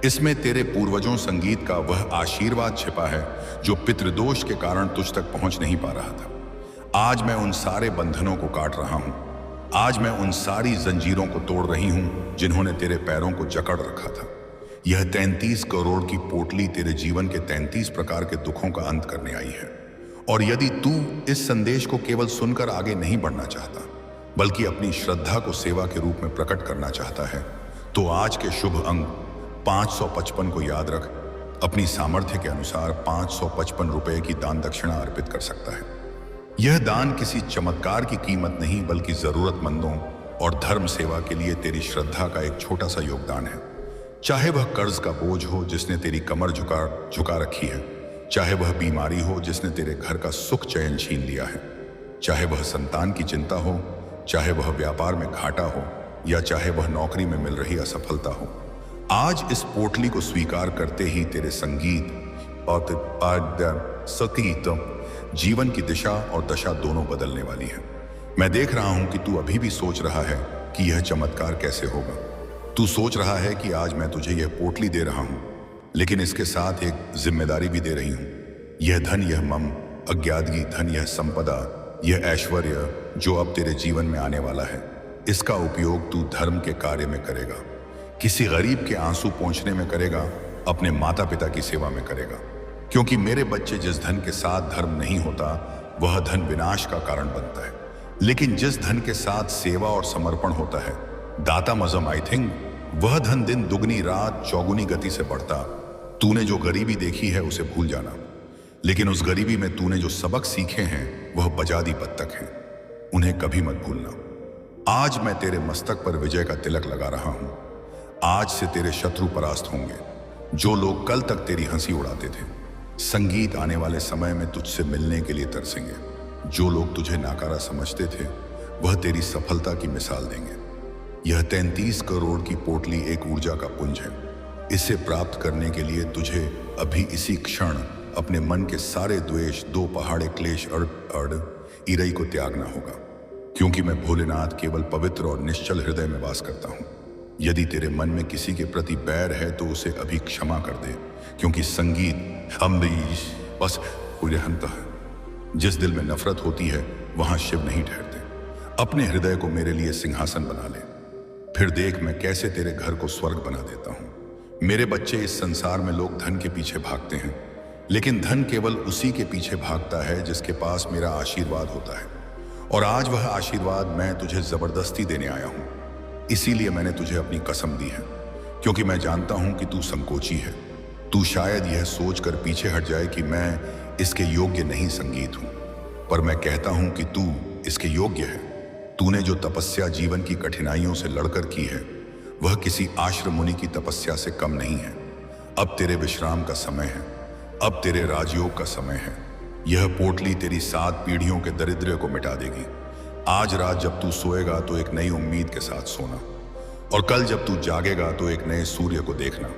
इसमें तेरे पूर्वजों संगीत का वह आशीर्वाद छिपा है जो पितृदोष के कारण तुझ तक पहुंच नहीं पा रहा था। आज मैं उन सारे बंधनों को काट रहा हूं। आज मैं उन सारी जंजीरों को तोड़ रही हूं जिन्होंने तेरे पैरों को जकड़ रखा था। यह 33 करोड़ की पोटली तेरे जीवन के 33 प्रकार के दुखों का अंत करने आई है। और यदि तू इस संदेश को केवल सुनकर आगे नहीं बढ़ना चाहता, बल्कि अपनी श्रद्धा को सेवा के रूप में प्रकट करना चाहता है, तो आज के शुभ अंक 555 को याद रख अपनी सामर्थ्य के अनुसार 555 रुपए की दान दक्षिणा अर्पित कर सकता है। यह दान किसी चमत्कार की कीमत नहीं, बल्कि जरूरतमंदों और धर्म सेवा के लिए तेरी श्रद्धा का एक छोटा सा योगदान है। चाहे वह कर्ज का बोझ हो जिसने तेरी कमर झुका रखी है, चाहे वह बीमारी हो जिसने तेरे घर का सुख चैन छीन लिया है, चाहे वह संतान की चिंता हो, चाहे वह व्यापार में घाटा हो, या चाहे वह नौकरी में मिल रही असफलता हो, आज इस पोटली को स्वीकार करते ही तेरे संगीत और सतीत जीवन की दिशा और दशा दोनों बदलने वाली है। मैं देख रहा हूं कि तू अभी भी सोच रहा है कि यह चमत्कार कैसे होगा। तू सोच रहा है कि आज मैं तुझे यह पोटली दे रहा हूं, लेकिन इसके साथ एक जिम्मेदारी भी दे रही हूं। यह धन, यह मम, अज्ञातगी धन, यह संपदा, यह ऐश्वर्य जो अब तेरे जीवन में आने वाला है, इसका उपयोग तू धर्म के कार्य में करेगा, किसी गरीब के आंसू पोंछने में करेगा, अपने माता पिता की सेवा में करेगा। क्योंकि मेरे बच्चे, जिस धन के साथ धर्म नहीं होता वह धन विनाश का कारण बनता है, लेकिन जिस धन के साथ सेवा और समर्पण होता है, दाता मजम आई थिंक, वह धन दिन दुगनी रात चौगुनी गति से बढ़ता। तूने जो गरीबी देखी है उसे भूल जाना, लेकिन उस गरीबी में तूने जो सबक सीखे हैं वह बजादी बत्तख हैं, उन्हें कभी मत भूलना। आज मैं तेरे मस्तक पर विजय का तिलक लगा रहा हूं। आज से तेरे शत्रु परास्त होंगे, जो लोग कल तक तेरी हंसी उड़ाते थे। संगीत आने वाले समय में तुझसे मिलने के लिए तरसेंगे। जो लोग तुझे नाकारा समझते थे वह तेरी सफलता की मिसाल देंगे। यह 33 करोड़ की पोटली एक ऊर्जा का पुंज है। इसे प्राप्त करने के लिए तुझे अभी इसी क्षण अपने मन के सारे द्वेष, दो पहाड़े क्लेश ईरई को त्यागना होगा, क्योंकि मैं भोलेनाथ केवल पवित्र और निश्चल हृदय में वास करता हूं। यदि तेरे मन में किसी के प्रति बैर है तो उसे अभी क्षमा कर दे, क्योंकि संगीत हम बस उलहनता है। जिस दिल में नफरत होती है वहां शिव नहीं ठहरते। अपने हृदय को मेरे लिए सिंहासन बना ले, फिर देख मैं कैसे तेरे घर को स्वर्ग बना देता हूं। मेरे बच्चे, इस संसार में लोग धन के पीछे भागते हैं, लेकिन धन केवल उसी के पीछे भागता है जिसके पास मेरा आशीर्वाद होता है। और आज वह आशीर्वाद मैं तुझे जबरदस्ती देने आया हूं। इसीलिए मैंने तुझे अपनी कसम दी है, क्योंकि मैं जानता हूं कि तू संकोची है। तू शायद यह सोचकर पीछे हट जाए कि मैं इसके योग्य नहीं संगीत हूं, पर मैं कहता हूं कि तू इसके योग्य है। तूने जो तपस्या जीवन की कठिनाइयों से लड़कर की है वह किसी आश्रम मुनि की तपस्या से कम नहीं है। अब तेरे विश्राम का समय है, अब तेरे राजयोग का समय है। यह पोटली तेरी 7 पीढ़ियों के दरिद्र को मिटा देगी। आज रात जब तू सोएगा तो एक नई उम्मीद के साथ सोना, और कल जब तू जागेगा तो एक नए सूर्य को देखना,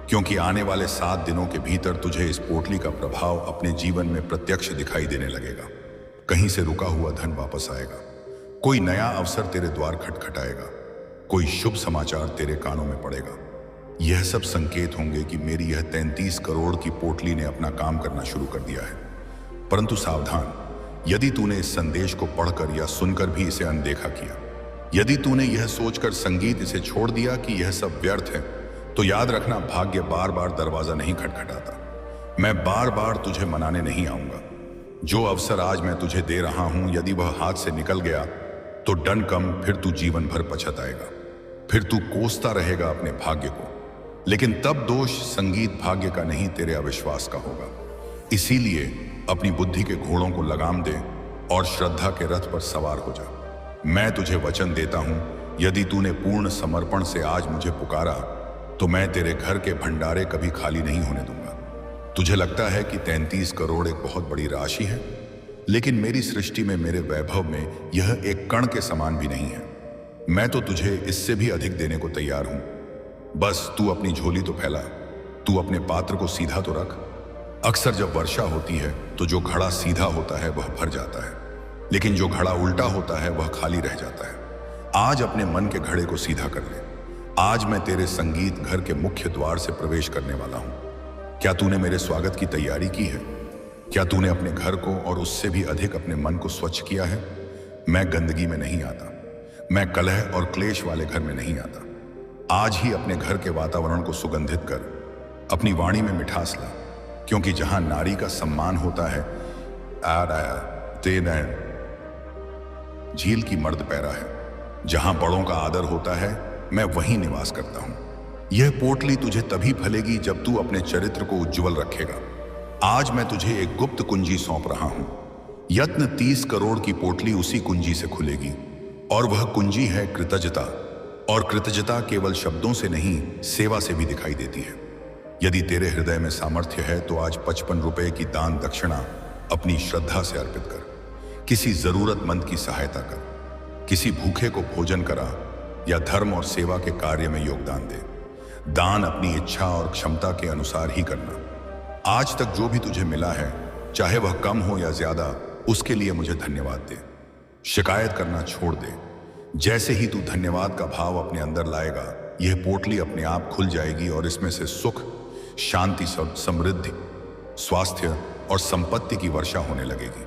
क्योंकि आने वाले 7 दिनों के भीतर तुझे इस पोटली का प्रभाव अपने जीवन में प्रत्यक्ष दिखाई देने लगेगा। कहीं से रुका हुआ धन वापस आएगा, कोई नया अवसर तेरे द्वार खटखटाएगा, कोई शुभ समाचार तेरे कानों में पड़ेगा। यह सब संकेत होंगे कि मेरी यह 33 करोड़ की पोटली ने अपना काम करना शुरू कर दिया है। परंतु सावधान, यदि तूने इस संदेश को पढ़कर या सुनकर भी इसे अनदेखा किया, यदि तूने यह सोचकर संगीत इसे छोड़ दिया कि यह सब व्यर्थ है, तो याद रखना भाग्य बार बार दरवाजा नहीं खटखटाता। मैं बार बार तुझे मनाने नहीं आऊंगा। जो अवसर आज मैं तुझे दे रहा हूं, यदि वह हाथ से निकल गया तो डन कम, फिर तू जीवन भर पछताएगा। फिर तू कोसता रहेगा अपने भाग्य को। लेकिन तब दोष संगीत भाग्य का नहीं, तेरे अविश्वास का होगा। इसीलिए अपनी बुद्धि के घोड़ों को लगाम दे और श्रद्धा के रथ पर सवार हो जा। मैं तुझे वचन देता हूं, यदि तूने पूर्ण समर्पण से आज मुझे पुकारा तो मैं तेरे घर के भंडारे कभी खाली नहीं होने दूंगा। तुझे लगता है कि 33 करोड़ एक बहुत बड़ी राशि है, लेकिन मेरी सृष्टि में, मेरे वैभव में यह एक कण के समान भी नहीं है। मैं तो तुझे इससे भी अधिक देने को तैयार हूं। बस तू अपनी झोली तो फैला, तू अपने पात्र को सीधा तो रख। अक्सर जब वर्षा होती है तो जो घड़ा सीधा होता है वह भर जाता है, लेकिन जो घड़ा उल्टा होता है वह खाली रह जाता है। आज अपने मन के घड़े को सीधा कर ले। आज मैं तेरे संगीत घर के मुख्य द्वार से प्रवेश करने वाला हूं। क्या तूने मेरे स्वागत की तैयारी की है? क्या तूने अपने घर को और उससे भी अधिक अपने मन को स्वच्छ किया है? मैं गंदगी में नहीं आता, मैं कलह और क्लेश वाले घर में नहीं आता। आज ही अपने घर के वातावरण को सुगंधित कर, अपनी वाणी में मिठास ला, क्योंकि जहां नारी का सम्मान होता है, झील की मर्द पैरा है। जहां बड़ों का आदर होता है, मैं वहीं निवास करता हूं। यह पोटली तुझे तभी फलेगी जब तू अपने चरित्र को उज्जवल रखेगा। आज मैं तुझे एक गुप्त कुंजी सौंप रहा हूं। यत्न 30 करोड़ की पोटली उसी कुंजी से खुलेगी, और वह कुंजी है कृतज्ञता। और कृतज्ञता केवल शब्दों से नहीं, सेवा से भी दिखाई देती है। यदि तेरे हृदय में सामर्थ्य है तो आज 55 रुपए की दान दक्षिणा अपनी श्रद्धा से अर्पित कर। किसी जरूरतमंद की सहायता कर, किसी भूखे को भोजन करा, या धर्म और सेवा के कार्य में योगदान दे। दान अपनी इच्छा और क्षमता के अनुसार ही करना। आज तक जो भी तुझे मिला है, चाहे वह कम हो या ज्यादा, उसके लिए मुझे धन्यवाद दे। शिकायत करना छोड़ दे। जैसे ही तू धन्यवाद का भाव अपने अंदर लाएगा, यह पोटली अपने आप खुल जाएगी और इसमें से सुख, शांति, समृद्धि, स्वास्थ्य और संपत्ति की वर्षा होने लगेगी।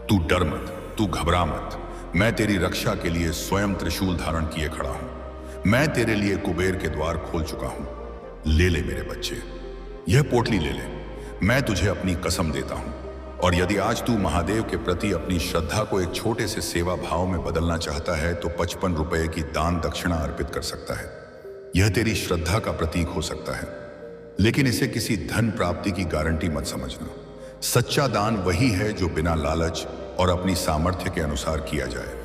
तू डर मत, तू घबरा मत। मैं तेरी रक्षा के लिए स्वयं त्रिशूल धारण किए खड़ा हूं। मैं तेरे लिए कुबेर के द्वार खोल चुका हूं। ले ले मेरे बच्चे, यह पोटली ले ले। मैं तुझे अपनी कसम देता हूं। और यदि आज तू महादेव के प्रति अपनी श्रद्धा को एक छोटे से सेवा भाव में बदलना चाहता है तो 55 रुपए की दान दक्षिणा अर्पित कर सकता है। यह तेरी श्रद्धा का प्रतीक हो सकता है, लेकिन इसे किसी धन प्राप्ति की गारंटी मत समझना। सच्चा दान वही है जो बिना लालच और अपनी सामर्थ्य के अनुसार किया जाए।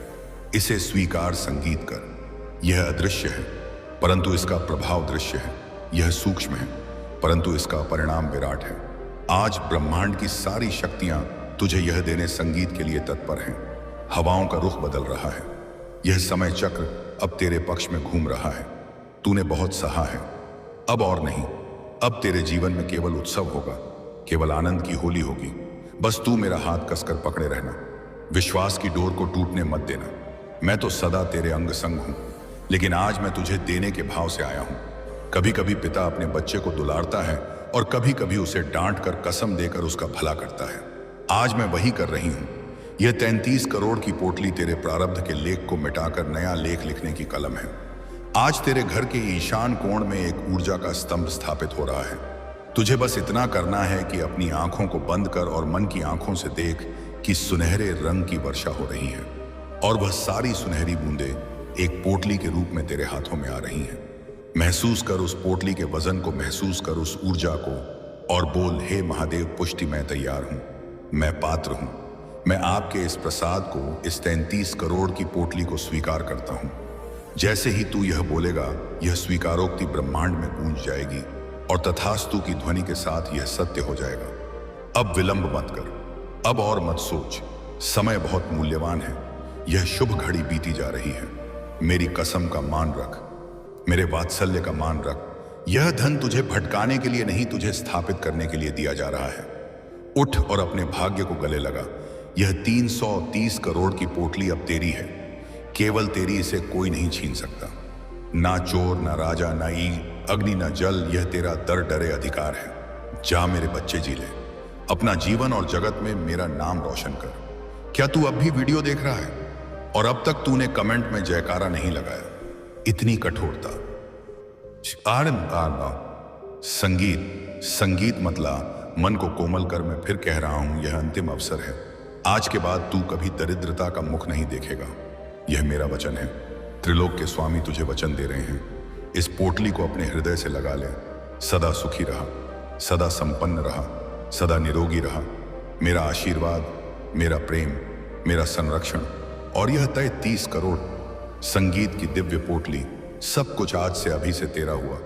इसे स्वीकार, संगीत कर। यह अदृश्य है परंतु इसका प्रभाव दृश्य है। यह सूक्ष्म है परंतु इसका परिणाम विराट है। आज ब्रह्मांड की सारी शक्तियां तुझे यह देने संगीत के लिए तत्पर हैं। हवाओं का रुख बदल रहा है। यह समय चक्र अब तेरे पक्ष में घूम रहा है। तूने बहुत सहा है, अब और नहीं। अब तेरे जीवन में केवल उत्सव होगा, केवल आनंद की होली होगी। बस तू मेरा हाथ कसकर पकड़े रहना। विश्वास की डोर को टूटने मत देना। मैं तो सदा तेरे अंग संग हूं, लेकिन आज मैं तुझे देने के भाव से आया हूं। कभी कभी पिता अपने बच्चे को दुलारता है और कभी कभी उसे डांट कर, कसम देकर उसका भला करता है। आज मैं वही कर रही हूं। यह 33 करोड़ की पोटली तेरे प्रारब्ध के लेख को मिटाकर नया लेख लिखने की कलम है। आज तेरे घर के ईशान कोण में एक ऊर्जा का स्तंभ स्थापित हो रहा है। तुझे बस इतना करना है कि अपनी आंखों को बंद कर और मन की आंखों से देख कि सुनहरे रंग की वर्षा हो रही है, और वह सारी सुनहरी बूंदें एक पोटली के रूप में तेरे हाथों में आ रही हैं। महसूस कर उस पोटली के वजन को, महसूस कर उस ऊर्जा को, और बोल, हे महादेव पुष्टि, मैं तैयार हूं, मैं पात्र हूं। मैं आपके इस प्रसाद को, इस 33 करोड़ की पोटली को स्वीकार करता हूं। जैसे ही तू यह बोलेगा, यह स्वीकारोक्ति ब्रह्मांड में गूंज जाएगी और तथास्तु की ध्वनि के साथ यह सत्य हो जाएगा। अब विलंब मत कर, अब और मत सोच। समय बहुत मूल्यवान है। यह शुभ घड़ी बीती जा रही है। मेरी कसम का मान रख, मेरे वात्सल्य का मान रख। यह धन तुझे भटकाने के लिए नहीं, तुझे स्थापित करने के लिए दिया जा रहा है। उठ और अपने भाग्य को गले लगा। यह 330 करोड़ की पोटली अब तेरी है, केवल तेरी। इसे कोई नहीं छीन सकता। ना चोर, ना राजा, ना ईग, अग्नि, ना जल। यह तेरा दर डरे अधिकार है। जा मेरे बच्चे, जी ले। अपना जीवन और जगत में मेरा नाम रोशन कर। क्या तू अब भी वीडियो देख रहा है और अब तक तूने कमेंट में जयकारा नहीं लगाया? इतनी कठोरता। संगीत मतला मन को कोमल कर। मैं फिर कह रहा हूं, यह अंतिम अवसर है। आज के बाद तू कभी दरिद्रता का मुख नहीं देखेगा। यह मेरा वचन है। त्रिलोक के स्वामी तुझे वचन दे रहे हैं। इस पोटली को अपने हृदय से लगा ले। सदा सुखी रहा, सदा संपन्न रहा, सदा निरोगी रहा। मेरा आशीर्वाद, मेरा प्रेम, मेरा संरक्षण और यह तय 30 करोड़ संगीत की दिव्य पोटली, सब कुछ आज से अभी से तेरा हुआ।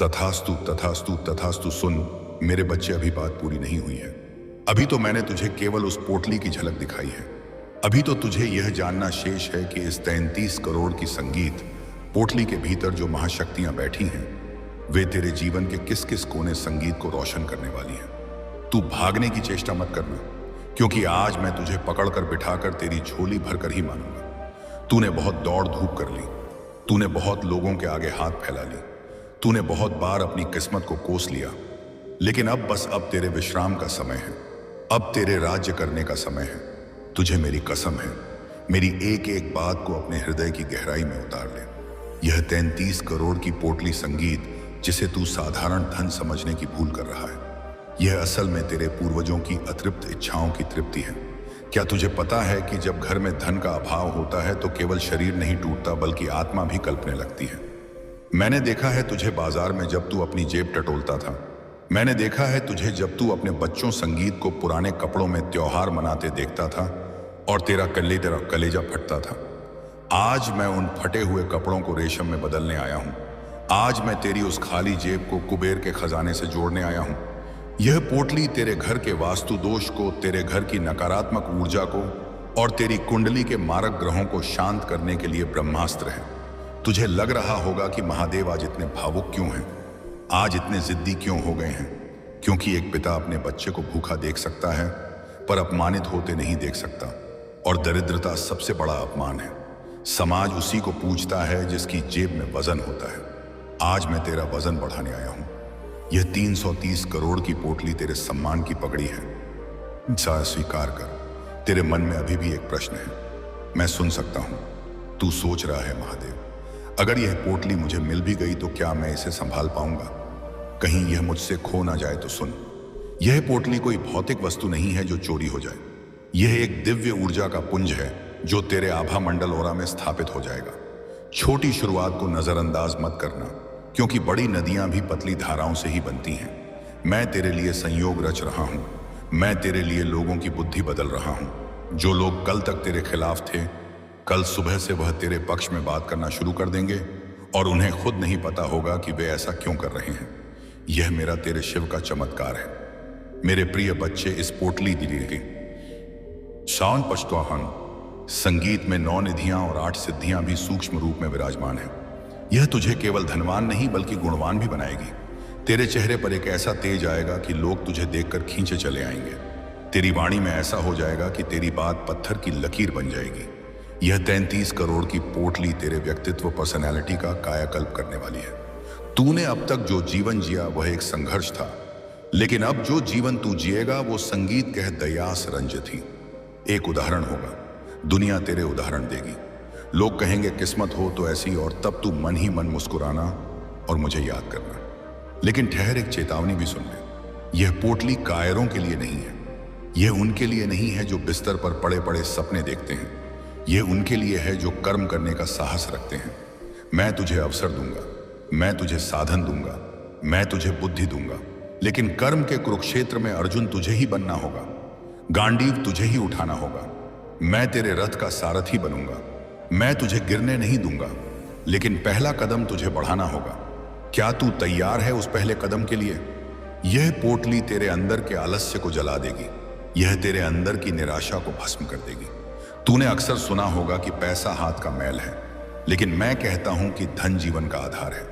तथास्तु तथास्तु तथास्तु। सुन मेरे बच्चे, अभी बात पूरी नहीं हुई है। अभी तो मैंने तुझे केवल उस पोटली की झलक दिखाई है। अभी तो तुझे यह जानना शेष है कि इस 33 करोड़ की संगीत पोटली के भीतर जो महाशक्तियां बैठी हैं, वे तेरे जीवन के किस किस कोने संगीत को रोशन करने वाली हैं। तू भागने की चेष्टा मत करना, क्योंकि आज मैं तुझे पकड़कर बिठाकर तेरी झोली भरकर ही मानूंगा। तूने बहुत दौड़ धूप कर ली, तूने बहुत लोगों के आगे हाथ फैला ली, तूने बहुत बार अपनी किस्मत को कोस लिया, लेकिन अब तेरे विश्राम का समय है। अब तेरे राज्य करने का समय है। तुझे मेरी कसम है, मेरी एक एक बात को अपने हृदय की गहराई में उतार ले। यह 33 करोड़ की पोटली संगीत, जिसे तू साधारण धन समझने की भूल कर रहा है, यह असल में तेरे पूर्वजों की अतृप्त इच्छाओं की तृप्ति है। क्या तुझे पता है कि जब घर में धन का अभाव होता है तो केवल शरीर नहीं टूटता, बल्कि आत्मा भी कल्पने लगती है। मैंने देखा है तुझे बाजार में जब तू अपनी जेब टटोलता था। मैंने देखा है तुझे जब तू अपने बच्चों संगीत को पुराने कपड़ों में त्योहार मनाते देखता था और तेरा कलेजा फटता था। आज मैं उन फटे हुए कपड़ों को रेशम में बदलने आया हूं। आज मैं तेरी उस खाली जेब को कुबेर के खजाने से जोड़ने आया हूं। यह पोटली तेरे घर के वास्तु दोष को, तेरे घर की नकारात्मक ऊर्जा को और तेरी कुंडली के मारक ग्रहों को शांत करने के लिए ब्रह्मास्त्र है। तुझे लग रहा होगा कि महादेव आज इतने भावुक क्यों हैं, आज इतने जिद्दी क्यों हो गए हैं? क्योंकि एक पिता अपने बच्चे को भूखा देख सकता है, पर अपमानित होते नहीं देख सकता। और दरिद्रता सबसे बड़ा अपमान है। समाज उसी को पूजता है जिसकी जेब में वजन होता है। आज मैं तेरा वजन बढ़ाने आया हूं। यह 330 करोड़ की पोटली तेरे सम्मान की पगड़ी है। स्वीकार कर, तेरे मन में अभी भी एक प्रश्न है। मैं सुन सकता हूं, तू सोच रहा है, महादेव, अगर यह पोटली मुझे मिल भी गई तो क्या मैं इसे संभाल पाऊंगा? कहीं यह मुझसे खो ना जाए तो सुन, यह पोटली कोई भौतिक वस्तु नहीं है जो चोरी हो जाए। यह एक दिव्य ऊर्जा का पुंज है जो तेरे आभा मंडल ओरा में स्थापित हो जाएगा। छोटी शुरुआत को नजरअंदाज मत करना, क्योंकि बड़ी नदियां भी पतली धाराओं से ही बनती हैं। मैं तेरे लिए संयोग रच रहा हूं। मैं तेरे लिए लोगों की बुद्धि बदल रहा हूं। जो लोग कल तक तेरे खिलाफ थे, कल सुबह से वह तेरे पक्ष में बात करना शुरू कर देंगे और उन्हें खुद नहीं पता होगा कि वे ऐसा क्यों कर रहे हैं। यह मेरा तेरे शिव का चमत्कार है। मेरे प्रिय बच्चे, इस पोटली दिलेगी शान पश्तवाहन संगीत में 9 निधियां और 8 सिद्धियां भी सूक्ष्म रूप में विराजमान है। यह तुझे केवल धनवान नहीं बल्कि गुणवान भी बनाएगी। तेरे चेहरे पर एक ऐसा तेज आएगा कि लोग तुझे देखकर खींचे चले आएंगे। तेरी वाणी में ऐसा हो जाएगा कि तेरी बात पत्थर की लकीर बन जाएगी। यह 33 करोड़ की पोटली तेरे व्यक्तित्व, पर्सनैलिटी का कायाकल्प करने वाली है। तूने अब तक जो जीवन जिया वह एक संघर्ष था, लेकिन अब जो जीवन तू जिएगा वो संगीत कह दयास रंजित ही। एक उदाहरण होगा, दुनिया तेरे उदाहरण देगी। लोग कहेंगे किस्मत हो तो ऐसी, और तब तू मन ही मन मुस्कुराना और मुझे याद करना। लेकिन ठहर, एक चेतावनी भी सुन ले। यह पोटली कायरों के लिए नहीं है। यह उनके लिए नहीं है जो बिस्तर पर पड़े पड़े सपने देखते हैं। यह उनके लिए है जो कर्म करने का साहस रखते हैं। मैं तुझे अवसर दूंगा, मैं तुझे साधन दूंगा, मैं तुझे बुद्धि दूंगा, लेकिन कर्म के कुरुक्षेत्र में अर्जुन तुझे ही बनना होगा। गांडीव तुझे ही उठाना होगा। मैं तेरे रथ का सारथी बनूंगा। मैं तुझे गिरने नहीं दूंगा, लेकिन पहला कदम तुझे बढ़ाना होगा। क्या तू तैयार है उस पहले कदम के लिए? यह पोटली तेरे अंदर के आलस्य को जला देगी। यह तेरे अंदर की निराशा को भस्म कर देगी। तूने अक्सर सुना होगा कि पैसा हाथ का मैल है, लेकिन मैं कहता हूं कि धन जीवन का आधार है।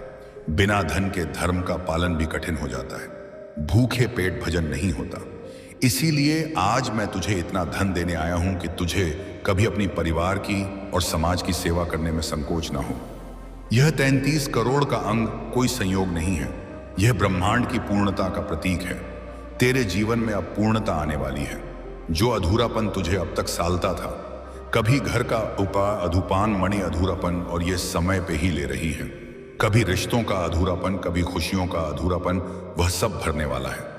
बिना धन के धर्म का पालन भी कठिन हो जाता है। भूखे पेट भजन नहीं होता। इसीलिए आज मैं तुझे इतना धन देने आया हूं कि तुझे कभी अपनी परिवार की और समाज की सेवा करने में संकोच ना हो। यह 33 करोड़ का अंग कोई संयोग नहीं है। यह ब्रह्मांड की पूर्णता का प्रतीक है। तेरे जीवन में अब पूर्णता आने वाली है। जो अधूरापन तुझे अब तक सालता था, कभी घर का अधूपान मणि अधूरापन, और ये समय पे ही ले रही है। कभी रिश्तों का अधूरापन, कभी खुशियों का अधूरापन, वह सब भरने वाला है।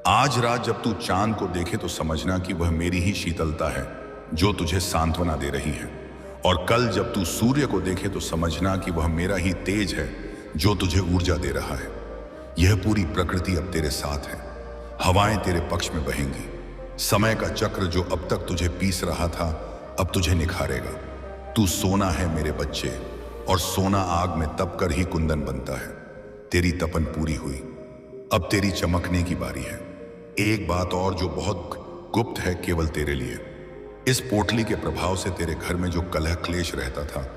आज रात जब तू चांद को देखे तो समझना कि वह मेरी ही शीतलता है जो तुझे सांत्वना दे रही है। और कल जब तू सूर्य को देखे तो समझना कि वह मेरा ही तेज है जो तुझे ऊर्जा दे रहा है। यह पूरी प्रकृति अब तेरे साथ है। हवाएं तेरे पक्ष में बहेंगी। समय का चक्र जो अब तक तुझे पीस रहा था अब तुझे निखारेगा। तू सोना है मेरे बच्चे, और सोना आग में तप कर ही कुंदन बनता है। तेरी तपन पूरी हुई, अब तेरी चमकने की बारी है। एक बात और जो बहुत गुप्त है केवल तेरे लिए। इस पोटली के प्रभाव से तेरे घर में जो कलह क्लेश रहता था,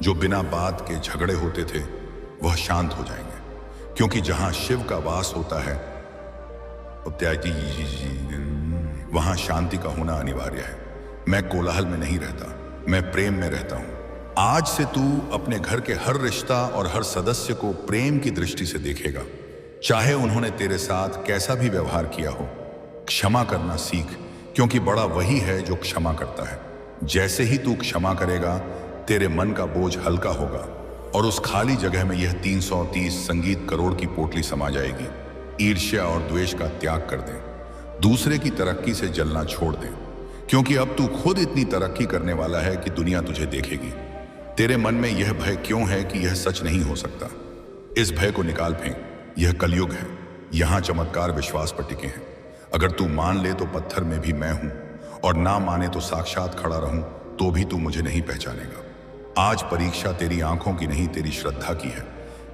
जो बिना बात के झगड़े होते थे, वह शांत हो जाएंगे। क्योंकि जहां शिव का वास होता है वहां शांति का होना अनिवार्य है। मैं कोलाहल में नहीं रहता, मैं प्रेम में रहता हूं। आज से तू अपने घर के हर रिश्ता और हर सदस्य को प्रेम की दृष्टि से देखेगा। चाहे उन्होंने तेरे साथ कैसा भी व्यवहार किया हो, क्षमा करना सीख, क्योंकि बड़ा वही है जो क्षमा करता है। जैसे ही तू क्षमा करेगा, तेरे मन का बोझ हल्का होगा और उस खाली जगह में यह 330 संगीत करोड़ की पोटली समा जाएगी। ईर्ष्या और द्वेष का त्याग कर दे, दूसरे की तरक्की से जलना छोड़ दे, क्योंकि अब तू खुद इतनी तरक्की करने वाला है कि दुनिया तुझे देखेगी। तेरे मन में यह भय क्यों है कि यह सच नहीं हो सकता? इस भय को निकाल फेंक। यह कलयुग है, यहां चमत्कार विश्वास पर टिके हैं। अगर तू मान ले तो पत्थर में भी मैं हूं, और ना माने तो साक्षात खड़ा रहूं तो भी तू मुझे नहीं पहचानेगा। आज परीक्षा तेरी आंखों की नहीं, तेरी श्रद्धा की है।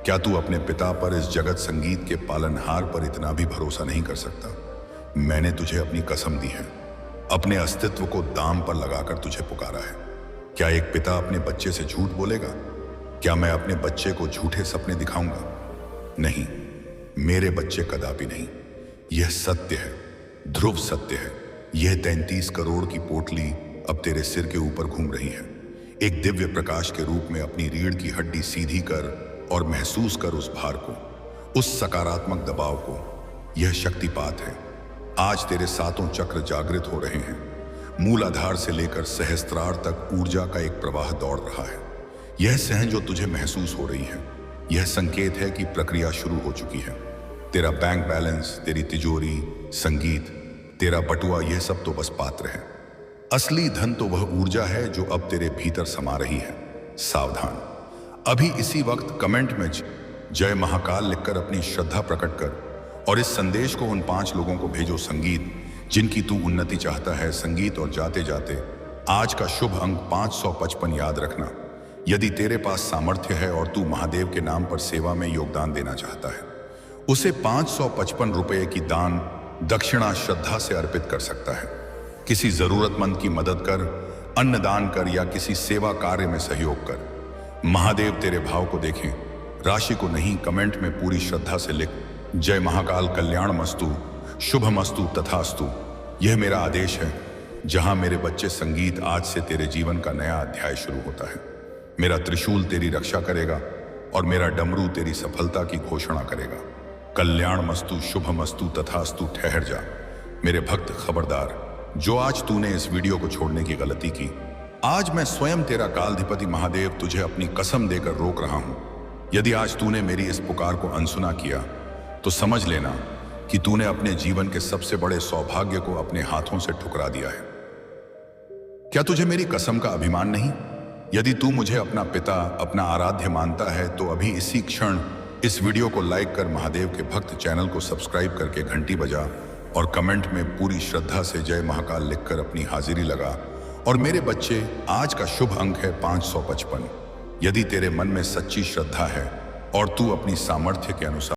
क्या तू अपने पिता पर, इस जगत संगीत के पालनहार पर इतना भी भरोसा नहीं कर सकता? मैंने तुझे अपनी कसम दी है, अपने अस्तित्व को दांव पर लगाकर तुझे पुकारा है। क्या एक पिता अपने बच्चे से झूठ बोलेगा? क्या मैं अपने बच्चे को झूठे सपने दिखाऊंगा? नहीं, मेरे बच्चे कदापि नहीं। यह सत्य है, ध्रुव सत्य है। यह 33 करोड़ की पोटली अब तेरे सिर के ऊपर घूम रही है। एक दिव्य प्रकाश के रूप में अपनी रीढ़ की हड्डी सीधी कर और महसूस कर उस भार को, उस सकारात्मक दबाव को। यह शक्तिपात है। आज तेरे सातों चक्र जागृत हो रहे हैं। मूलाधार से लेकर सहस्त्रार तक ऊर्जा का एक प्रवाह दौड़ रहा है। यह सहन जो तुझे महसूस हो रही है, यह संकेत है कि प्रक्रिया शुरू हो चुकी है। तेरा बैंक बैलेंस, तेरी तिजोरी, संगीत, तेरा बटुआ, यह सब तो बस पात्र है। असली धन तो वह ऊर्जा है जो अब तेरे भीतर समा रही है। सावधान, अभी इसी वक्त कमेंट में जय महाकाल लिखकर अपनी श्रद्धा प्रकट कर और इस संदेश को उन 5 लोगों को भेजो, संगीत, जिनकी तू उन्नति चाहता है। संगीत, और जाते जाते आज का शुभ अंक 555 याद रखना। यदि तेरे पास सामर्थ्य है और तू महादेव के नाम पर सेवा में योगदान देना चाहता है, उसे 555 रुपये की दान दक्षिणा श्रद्धा से अर्पित कर सकता है। किसी जरूरतमंद की मदद कर, अन्नदान कर, या किसी सेवा कार्य में सहयोग कर। महादेव तेरे भाव को देखें, राशि को नहीं। कमेंट में पूरी श्रद्धा से लिख, जय महाकाल, कल्याण मस्तु, शुभ मस्तु, तथास्तु। यह मेरा आदेश है। जहां मेरे बच्चे, संगीत, आज से तेरे जीवन का नया अध्याय शुरू होता है। मेरा त्रिशूल तेरी रक्षा करेगा और मेरा डमरू तेरी सफलता की घोषणा करेगा। कल्याण मस्तु, शुभ मस्तु, तथास्तु। ठहर जा मेरे भक्त, खबरदार, जो आज तूने इस वीडियो को छोड़ने की गलती की, आज मैं स्वयं तेरा कालाधिपति महादेव तुझे अपनी कसम देकर रोक रहा हूं। यदि आज तूने मेरी इस पुकार को अनसुना किया तो समझ लेना कि तूने अपने जीवन के सबसे बड़े सौभाग्य को अपने हाथों से ठुकरा दिया है। क्या तुझे मेरी कसम का अभिमान नहीं? यदि तू मुझे अपना पिता, अपना आराध्य मानता है तो अभी इसी क्षण इस वीडियो को लाइक कर, महादेव के भक्त चैनल को सब्सक्राइब करके घंटी बजा और कमेंट में पूरी श्रद्धा से जय महाकाल लिखकर अपनी हाजिरी लगा। और मेरे बच्चे, आज का शुभ अंक है 555। यदि तेरे मन में सच्ची श्रद्धा है और तू अपनी सामर्थ्य के अनुसार